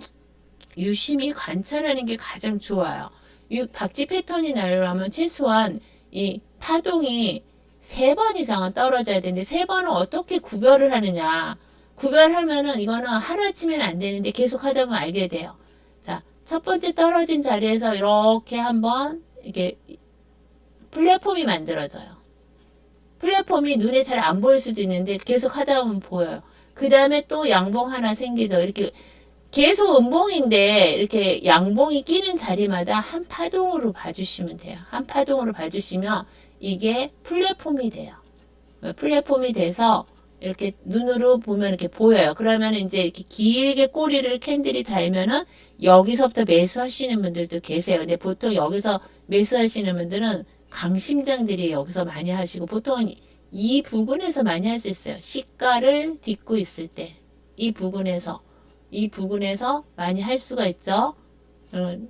유심히 관찰하는 게 가장 좋아요. 이 박쥐 패턴이 나려면 최소한 이 파동이 3번 이상은 떨어져야 되는데 3번은 어떻게 구별을 하느냐. 구별하면은 이거는 하루아침에는 안 되는데 계속 하다 보면 알게 돼요. 자, 첫 번째 떨어진 자리에서 이렇게 한번 이게 플랫폼이 만들어져요. 플랫폼이 눈에 잘 안 보일 수도 있는데 계속 하다 보면 보여요. 그 다음에 또 양봉 하나 생기죠. 이렇게 계속 음봉인데 이렇게 양봉이 끼는 자리마다 한 파동으로 봐주시면 돼요. 한 파동으로 봐주시면 이게 플랫폼이 돼요. 플랫폼이 돼서 이렇게 눈으로 보면 이렇게 보여요. 그러면 이제 이렇게 길게 꼬리를 캔들이 달면은 여기서부터 매수하시는 분들도 계세요. 근데 보통 여기서 매수하시는 분들은 강심장들이 여기서 많이 하시고 보통은 이 부분에서 많이 할 수 있어요. 시가를 딛고 있을 때 이 부분에서 많이 할 수가 있죠.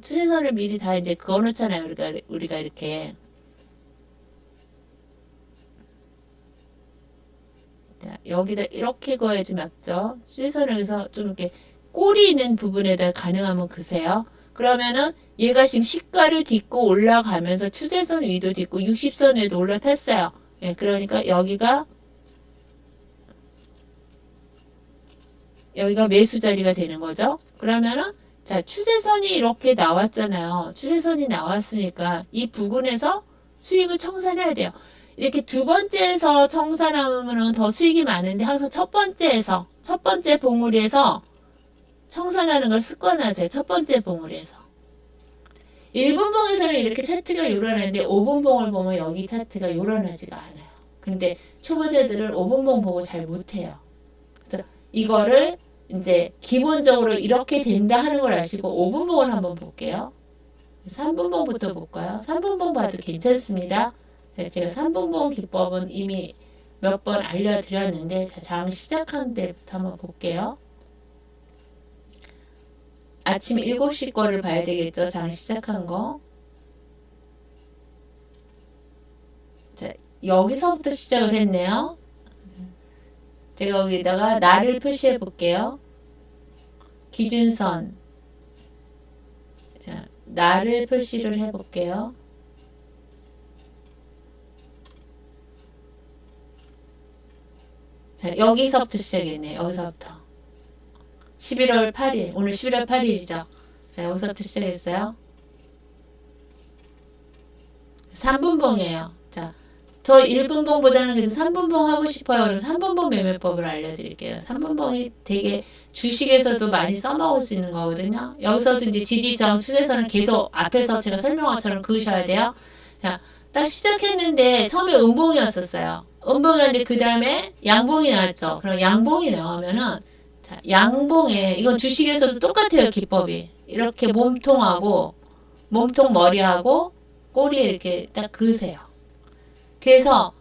추세선을 미리 다 이제 그어놓잖아요. 우리가 이렇게. 자, 여기다 이렇게 그어야지 맞죠? 추세선을 여기서 좀 이렇게 꼬리 있는 부분에다 가능하면 그세요. 그러면은 얘가 지금 시가를 딛고 올라가면서 추세선 위도 딛고 60선 위도 올라탔어요. 예, 그러니까 여기가 매수 자리가 되는 거죠. 그러면은 자, 추세선이 이렇게 나왔잖아요. 추세선이 나왔으니까 이 부분에서 수익을 청산해야 돼요. 이렇게 두 번째에서 청산하면 더 수익이 많은데 항상 첫 번째 봉우리에서 청산하는 걸 습관하세요. 첫 번째 봉우리에서. 1분 봉에서는 이렇게 차트가 요란한데 5분 봉을 보면 여기 차트가 요란하지가 않아요. 근데 초보자들은 5분 봉 보고 잘 못해요. 그래서 이거를 이제 기본적으로 이렇게 된다 하는 걸 아시고 5분 봉을 한번 볼게요. 3분 봉부터 볼까요? 3분 봉 봐도 괜찮습니다. 제가 3분 봉 기법은 이미 몇 번 알려드렸는데 장 시작한 때부터 한번 볼게요. 아침 7시 거를 봐야 되겠죠. 장 시작한 거. 자, 여기서부터 시작을 했네요. 제가 여기다가 날을 표시해 볼게요. 기준선. 자, 날을 표시를 해 볼게요. 자, 여기서부터 시작했네요. 여기서부터. 11월 8일. 오늘 11월 8일이죠. 자, 여기서부터 시작했어요. 3분봉이에요. 자, 저 1분봉보다는 그래도 3분봉 하고 싶어요. 그럼 3분봉 매매법을 알려드릴게요. 3분봉이 되게 주식에서도 많이 써먹을 수 있는 거거든요. 여기서도 이제 지지저항 추세선은 계속 앞에서 제가 설명한 것처럼 그으셔야 돼요. 자, 딱 시작했는데 처음에 음봉이었었어요. 음봉이었는데 그 다음에 양봉이 나왔죠. 그럼 양봉이 나오면은 자, 양봉에 이건 주식에서도 똑같아요. 기법이. 이렇게 몸통 머리하고 꼬리에 이렇게 딱 그으세요. 그래서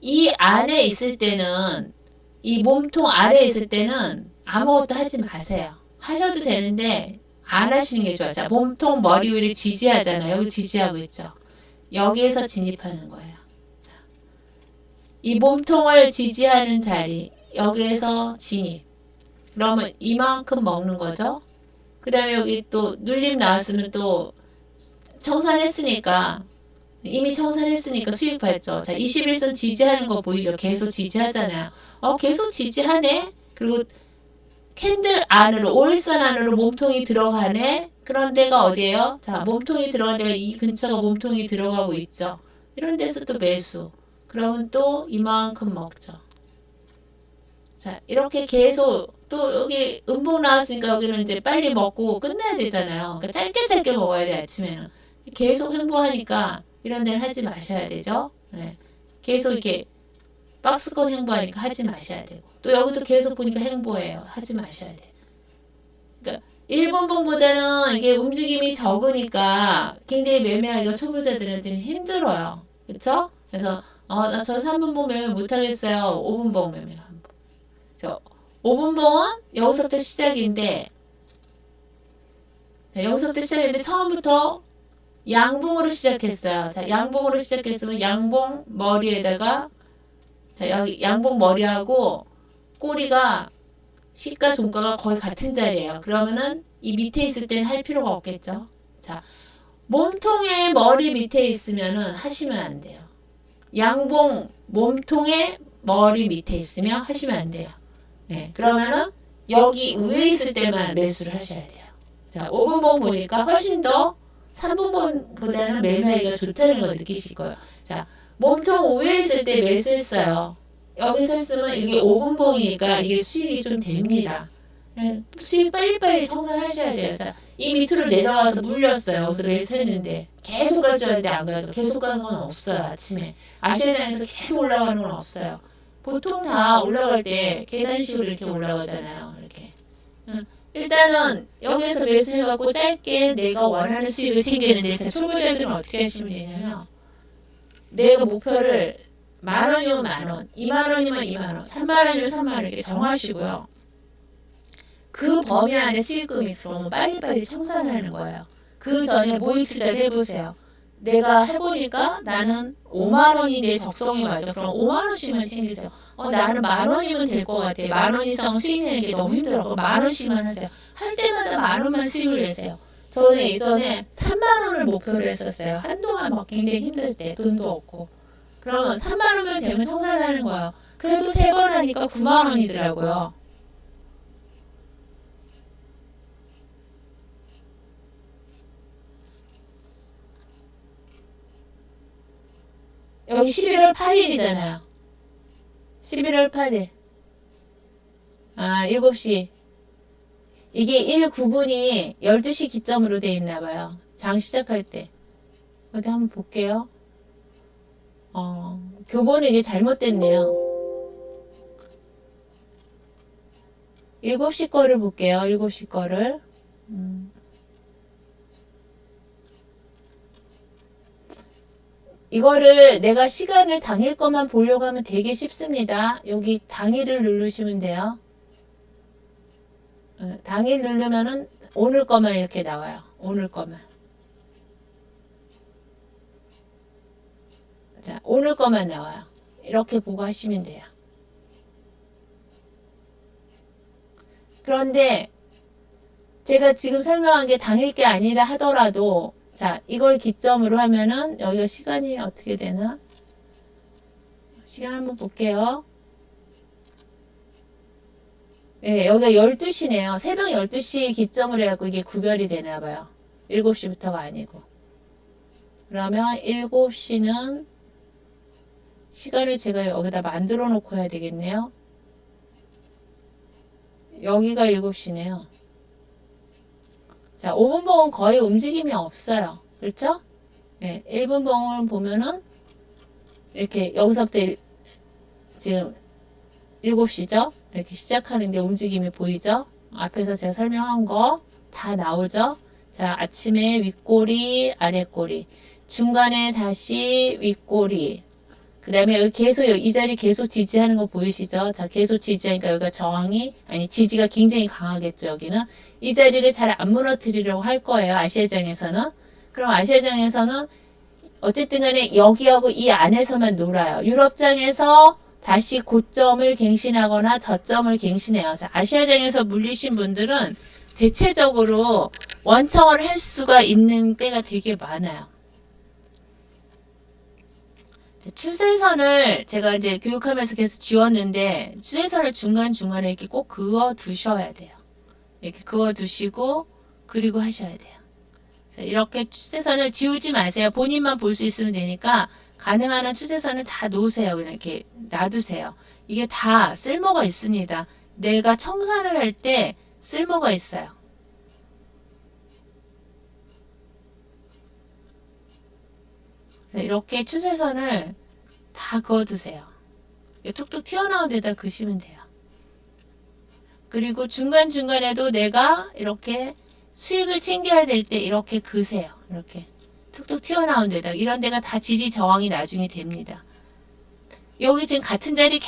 이 안에 있을 때는 이 몸통 아래에 있을 때는 아무것도 하지 마세요. 하셔도 되는데 안 하시는 게 좋아요. 자, 몸통 머리 위를 지지하잖아요. 여기 지지하고 있죠. 여기에서 진입하는 거예요. 자, 이 몸통을 지지하는 자리 여기에서 진입. 그러면 이만큼 먹는 거죠. 그 다음에 여기 또 눌림 나왔으면 또 청산했으니까 이미 청산했으니까 수익 봤죠. 자, 21선 지지하는 거 보이죠? 계속 지지하잖아요. 계속 지지하네? 그리고 캔들 안으로, 5일선 안으로 몸통이 들어가네? 그런 데가 어디예요? 자, 몸통이 들어간 데가 이 근처가 몸통이 들어가고 있죠. 이런 데서 또 매수. 그러면 또 이만큼 먹죠. 자, 이렇게 계속 또 여기 음봉 나왔으니까 여기는 이제 빨리 먹고 끝내야 되잖아요. 그러니까 짧게 먹어야 돼, 아침에는. 계속 횡보하니까 이런 데는 하지 마셔야 되죠. 네. 계속 이렇게 박스권 횡보하니까 하지 마셔야 되고 또 여기도 계속 보니까 횡보해요. 하지 마셔야 돼. 그러니까 1번 봉보다는 이게 움직임이 적으니까 굉장히 매매하기가 초보자들한테는 힘들어요. 그쵸? 그래서 나 저 3분 봉 매매 못하겠어요. 5분 봉 매매. 5분 봉은 여기서부터 시작인데 자, 여기서부터 시작인데 처음부터 양봉으로 시작했어요. 자, 양봉으로 시작했으면 양봉 머리에다가 자, 여기 양봉 머리하고 꼬리가 시가 종가가 거의 같은 자리예요. 그러면은 이 밑에 있을 때는 할 필요가 없겠죠. 자, 몸통의 머리 밑에 있으면은 하시면 안 돼요. 양봉 몸통의 머리 밑에 있으면 하시면 안 돼요. 네, 그러면은 여기 위에 있을 때만 매수를 하셔야 돼요. 자, 5분봉 보니까 훨씬 더 3분봉보다는 매매하기가 좋다는 걸 느끼실 거예요. 자, 몸통 위에 있을 때 매수했어요. 여기서 했으면 이게 5분봉이니까 이게 수익이 좀 됩니다. 네, 수익 빨리빨리 청산하셔야 돼요. 자, 이 밑으로 내려와서 물렸어요. 여기서 매수했는데 계속 갈 줄 알았는데 안 가죠. 계속 가는 건 없어요. 아침에 아시아장에서 계속 올라가는 건 없어요. 보통 다 올라갈 때 계단식으로 이렇게 올라가잖아요. 이렇게. 일단은 여기에서 매수해갖고 짧게 내가 원하는 수익을 챙기는데, 자, 초보자들은 어떻게 하시면 되냐면, 내가 목표를 10,000원이면 10,000원, 20,000원이면 20,000원, 30,000원이면 30,000원 이렇게 정하시고요. 그 범위 안에 수익금이 들어오면 빨리빨리 청산하는 거예요. 그 전에 모의 투자를 해보세요. 내가 해보니까 나는 50,000원이 내 적성에 맞아. 그럼 50,000원씩만 챙기세요. 나는 10,000원이면 될 것 같아. 10,000원 이상 수익 내는 게 너무 힘들어. 그럼 10,000원씩만 하세요. 할 때마다 10,000원만 수익을 내세요. 저는 예전에 30,000원을 목표로 했었어요. 한동안 막 굉장히 힘들 때 돈도 없고. 그러면 30,000원만 되면 청산하는 거예요. 그래도 3번 하니까 90,000원이더라고요. 여기 11월 8일이잖아요. 11월 8일. 7시. 이게 1, 9분이 12시 기점으로 돼 있나 봐요. 장 시작할 때. 어디 한번 볼게요. 교본은 이게 잘못됐네요. 7시 거를 볼게요. 7시 거를. 이거를 내가 시간을 당일 것만 보려고 하면 되게 쉽습니다. 여기 당일을 누르시면 돼요. 당일 누르면은 오늘 것만 이렇게 나와요. 오늘 것만. 자, 오늘 것만 나와요. 이렇게 보고 하시면 돼요. 그런데 제가 지금 설명한 게 당일 게 아니라 하더라도, 자, 이걸 기점으로 하면은 여기가 시간이 어떻게 되나? 시간 한번 볼게요. 예, 여기가 12시네요. 새벽 12시 기점으로 해갖고 이게 구별이 되나 봐요. 7시부터가 아니고. 그러면 7시는 시간을 제가 여기다 만들어 놓고 해야 되겠네요. 여기가 7시네요. 자, 5분 봉은 거의 움직임이 없어요. 그렇죠? 네, 1분 봉을 보면은 이렇게 여기서부터 지금 7시죠? 이렇게 시작하는데 움직임이 보이죠? 앞에서 제가 설명한 거 다 나오죠? 자, 아침에 윗꼬리, 아랫꼬리, 중간에 다시 윗꼬리, 그 다음에 여기 계속 이 자리 계속 지지하는 거 보이시죠? 자, 계속 지지하니까 여기가 저항이, 아니, 지지가 굉장히 강하겠죠, 여기는. 이 자리를 잘 안 무너뜨리려고 할 거예요, 아시아장에서는. 그럼 아시아장에서는 어쨌든 간에 여기하고 이 안에서만 놀아요. 유럽장에서 다시 고점을 갱신하거나 저점을 갱신해요. 자, 아시아장에서 물리신 분들은 대체적으로 원청을 할 수가 있는 때가 되게 많아요. 추세선을 제가 이제 교육하면서 계속 지웠는데, 추세선을 중간중간에 이렇게 꼭 그어 두셔야 돼요. 이렇게 그어 두시고 그리고 하셔야 돼요. 이렇게 추세선을 지우지 마세요. 본인만 볼 수 있으면 되니까 가능한 한 추세선을 다 놓으세요. 그냥 이렇게 놔두세요. 이게 다 쓸모가 있습니다. 내가 청산을 할 때 쓸모가 있어요. 이렇게 추세선을 다 그어두세요. 툭툭 튀어나온 데다 그시면 돼요. 그리고 중간중간에도 내가 이렇게 수익을 챙겨야 될 때 이렇게 그세요. 이렇게 툭툭 튀어나온 데다. 이런 데가 다 지지 저항이 나중에 됩니다. 여기 지금 같은 자리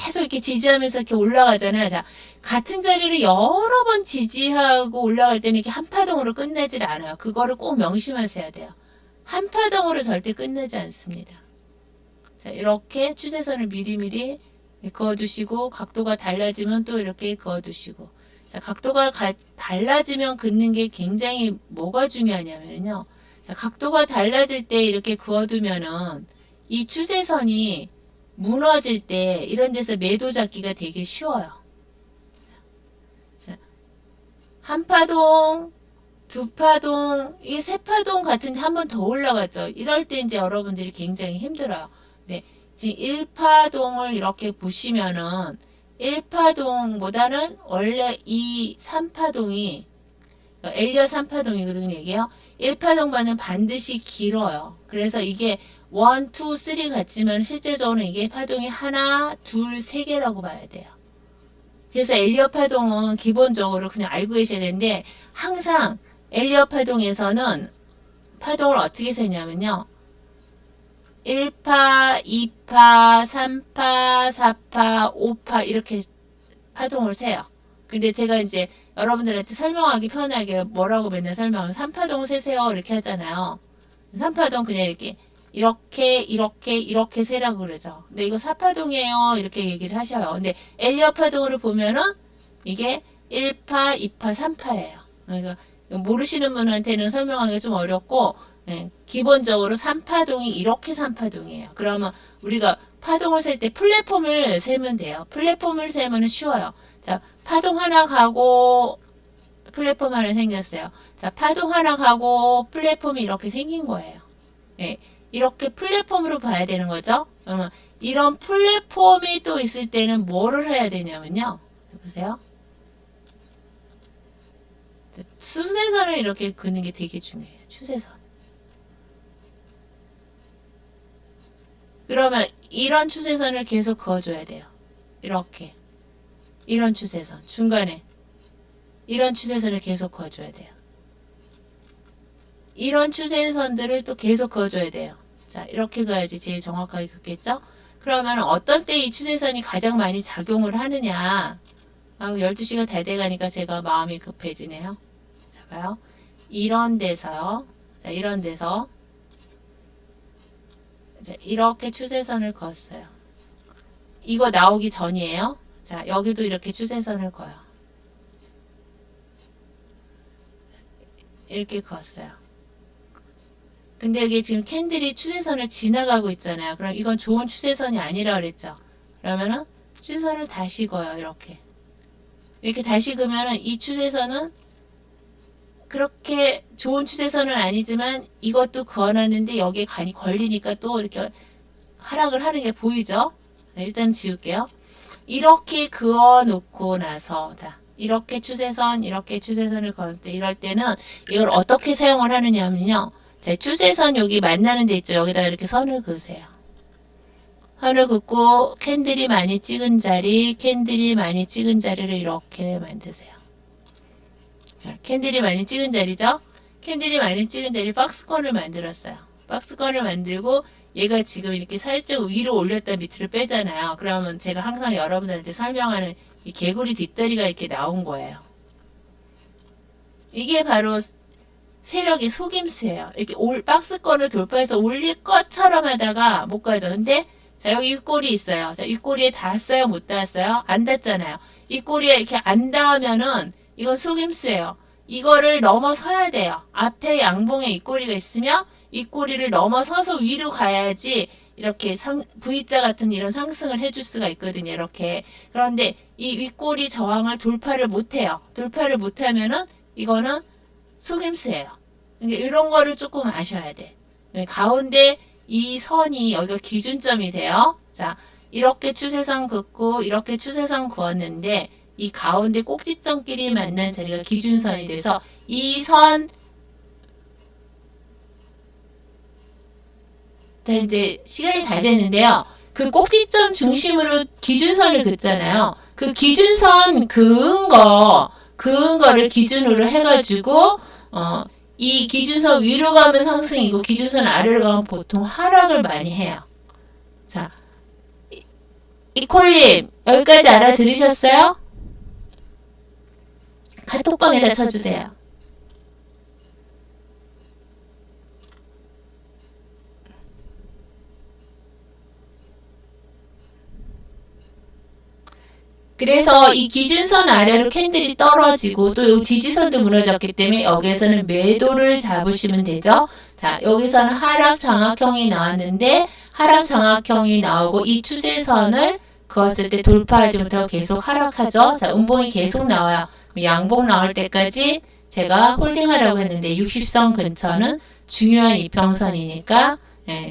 계속 이렇게 지지하면서 이렇게 올라가잖아요. 자, 같은 자리를 여러 번 지지하고 올라갈 때는 이렇게 한파동으로 끝내질 않아요. 그거를 꼭 명심하셔야 돼요. 한파동으로 절대 끝내지 않습니다. 자, 이렇게 추세선을 미리미리 그어두시고, 각도가 달라지면 또 이렇게 그어두시고. 자, 각도가 달라지면 긋는 게 굉장히 뭐가 중요하냐면요. 자, 각도가 달라질 때 이렇게 그어두면은 이 추세선이 무너질 때 이런 데서 매도 잡기가 되게 쉬워요. 자, 한 파동, 두 파동, 이게 세 파동 같은데 한 번 더 올라갔죠. 이럴 때 이제 여러분들이 굉장히 힘들어요. 네, 지금 1파동을 이렇게 보시면은 1파동보다는 원래 이 3파동이 엘리어 3파동이거든요. 이게요. 1파동만은 반드시 길어요. 그래서 이게 1, 2, 3 같지만 실제적으로 이게 파동이 하나, 둘, 세 개라고 봐야 돼요. 그래서 엘리엇 파동은 기본적으로 그냥 알고 계셔야 되는데 항상 엘리엇 파동에서는 파동을 어떻게 세냐면요. 1파, 2파, 3파, 4파, 5파 이렇게 파동을 세요. 근데 제가 이제 여러분들한테 설명하기 편하게 뭐라고 맨날 설명하면 3파동 세세요 이렇게 하잖아요. 3파동 그냥 이렇게 세라고 그러죠. 근데 이거 4파동이에요 이렇게 얘기를 하셔요. 근데 엘리엇 파동으로 보면은 이게 1파, 2파, 3파예요. 그러니까 모르시는 분한테는 설명하기가 좀 어렵고 기본적으로 3파동이 이렇게 3파동이에요. 그러면 우리가 파동을 셀 때 플랫폼을 세면 돼요. 플랫폼을 세면 쉬워요. 자, 파동 하나 가고 플랫폼 하나 생겼어요. 자, 파동 하나 가고 플랫폼이 이렇게 생긴 거예요. 네, 이렇게 플랫폼으로 봐야 되는 거죠. 그러면 이런 플랫폼이 또 있을 때는 뭐를 해야 되냐면요. 보세요. 추세선을 이렇게 그는 게 되게 중요해요. 추세선. 그러면 이런 추세선을 계속 그어줘야 돼요. 이렇게. 이런 추세선. 중간에. 이런 추세선을 계속 그어줘야 돼요. 이런 추세선들을 또 계속 그어줘야 돼요. 자, 이렇게 그어야지 제일 정확하게 긋겠죠? 그러면 어떤 때 이 추세선이 가장 많이 작용을 하느냐. 12시가 다 돼가니까 제가 마음이 급해지네요. 자, 봐요. 이런 데서요. 자, 이런 데서. 자, 이렇게 추세선을 그었어요. 이거 나오기 전이에요. 자, 여기도 이렇게 추세선을 그어요. 이렇게 그었어요. 근데 이게 지금 캔들이 추세선을 지나가고 있잖아요. 그럼 이건 좋은 추세선이 아니라 그랬죠. 그러면은 추세선을 다시 그어요. 이렇게. 이렇게 다시 그으면은 이 추세선은 그렇게 좋은 추세선은 아니지만 이것도 그어놨는데 여기에 간이 걸리니까 또 이렇게 하락을 하는 게 보이죠? 네, 일단 지울게요. 이렇게 그어 놓고 나서 자 이렇게 추세선을 그을 때 이럴 때는 이걸 어떻게 사용을 하느냐면요. 자, 추세선 여기 만나는 데 있죠. 여기다가 이렇게 선을 그으세요. 선을 긋고 캔들이 많이 찍은 자리를 이렇게 만드세요. 자, 캔들이 많이 찍은 자리죠? 캔들이 많이 찍은 자리 박스권을 만들었어요. 박스권을 만들고 얘가 지금 이렇게 살짝 위로 올렸다 밑으로 빼잖아요. 그러면 제가 항상 여러분들한테 설명하는 이 개구리 뒷다리가 이렇게 나온 거예요. 이게 바로 세력의 속임수예요. 이렇게 박스권을 돌파해서 올릴 것처럼 하다가 못 가죠. 근데 자 여기 윗꼬리 있어요. 자 윗꼬리에 닿았어요? 못 닿았어요? 안 닿잖아요. 이 꼬리에 이렇게 안 닿으면은 이건 속임수예요. 이거를 넘어서야 돼요. 앞에 양봉에 이 꼬리가 있으면 이 꼬리를 넘어서서 위로 가야지 이렇게 V자 같은 이런 상승을 해줄 수가 있거든요. 이렇게. 그런데 이 윗꼬리 저항을 돌파를 못해요. 돌파를 못하면은 이거는 속임수예요. 그러니까 이런 거를 조금 아셔야 돼. 가운데 이 선이 여기가 기준점이 돼요. 자, 이렇게 추세선 긋고 이렇게 추세선 그었는데 이 가운데 꼭지점끼리 만난 자리가 기준선이 돼서 이 선, 자, 이제 시간이 다 됐는데요. 그 꼭지점 중심으로 기준선을 긋잖아요. 그 기준선 그은 거를 기준으로 해가지고, 이 기준선 위로 가면 상승이고 기준선 아래로 가면 보통 하락을 많이 해요. 자, 이콜님 여기까지 알아들으셨어요? 카톡방에다 쳐주세요. 그래서 이 기준선 아래로 캔들이 떨어지고 또 지지선도 무너졌기 때문에 여기에서는 매도를 잡으시면 되죠. 자, 여기서는 하락 장악형이 나왔는데 하락 장악형이 나오고 이 추세선을 그었을 때 돌파하지 못하고 계속 하락하죠. 자, 음봉이 계속 나와요. 양봉 나올 때까지 제가 홀딩하라고 했는데 60선 근처는 중요한 이평선이니까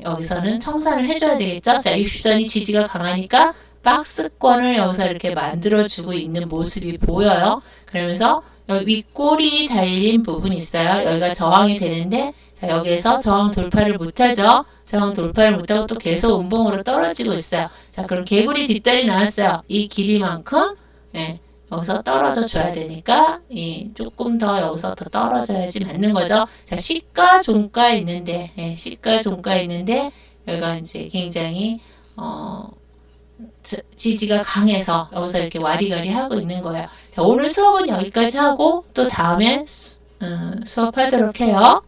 여기서는 청산을 해줘야 되겠죠. 자, 60선이 지지가 강하니까 박스권을 여기서 이렇게 만들어주고 있는 모습이 보여요. 그러면서 여기 윗꼬리 달린 부분이 있어요. 여기가 저항이 되는데 자, 여기에서 저항 돌파를 못하죠. 저항 돌파를 못하고 또 계속 음봉으로 떨어지고 있어요. 자, 그럼 개구리 뒷다리 나왔어요. 이 길이만큼 예, 여기서 떨어져 줘야 되니까 조금 더 여기서 더 떨어져야지 맞는 거죠. 자, 시가 종가 있는데 예, 시가 종가 있는데 여기가 이제 굉장히 지지가 강해서 여기서 이렇게 와리가리 하고 있는 거예요. 자, 오늘 수업은 여기까지 하고 또 다음에 수업하도록 해요.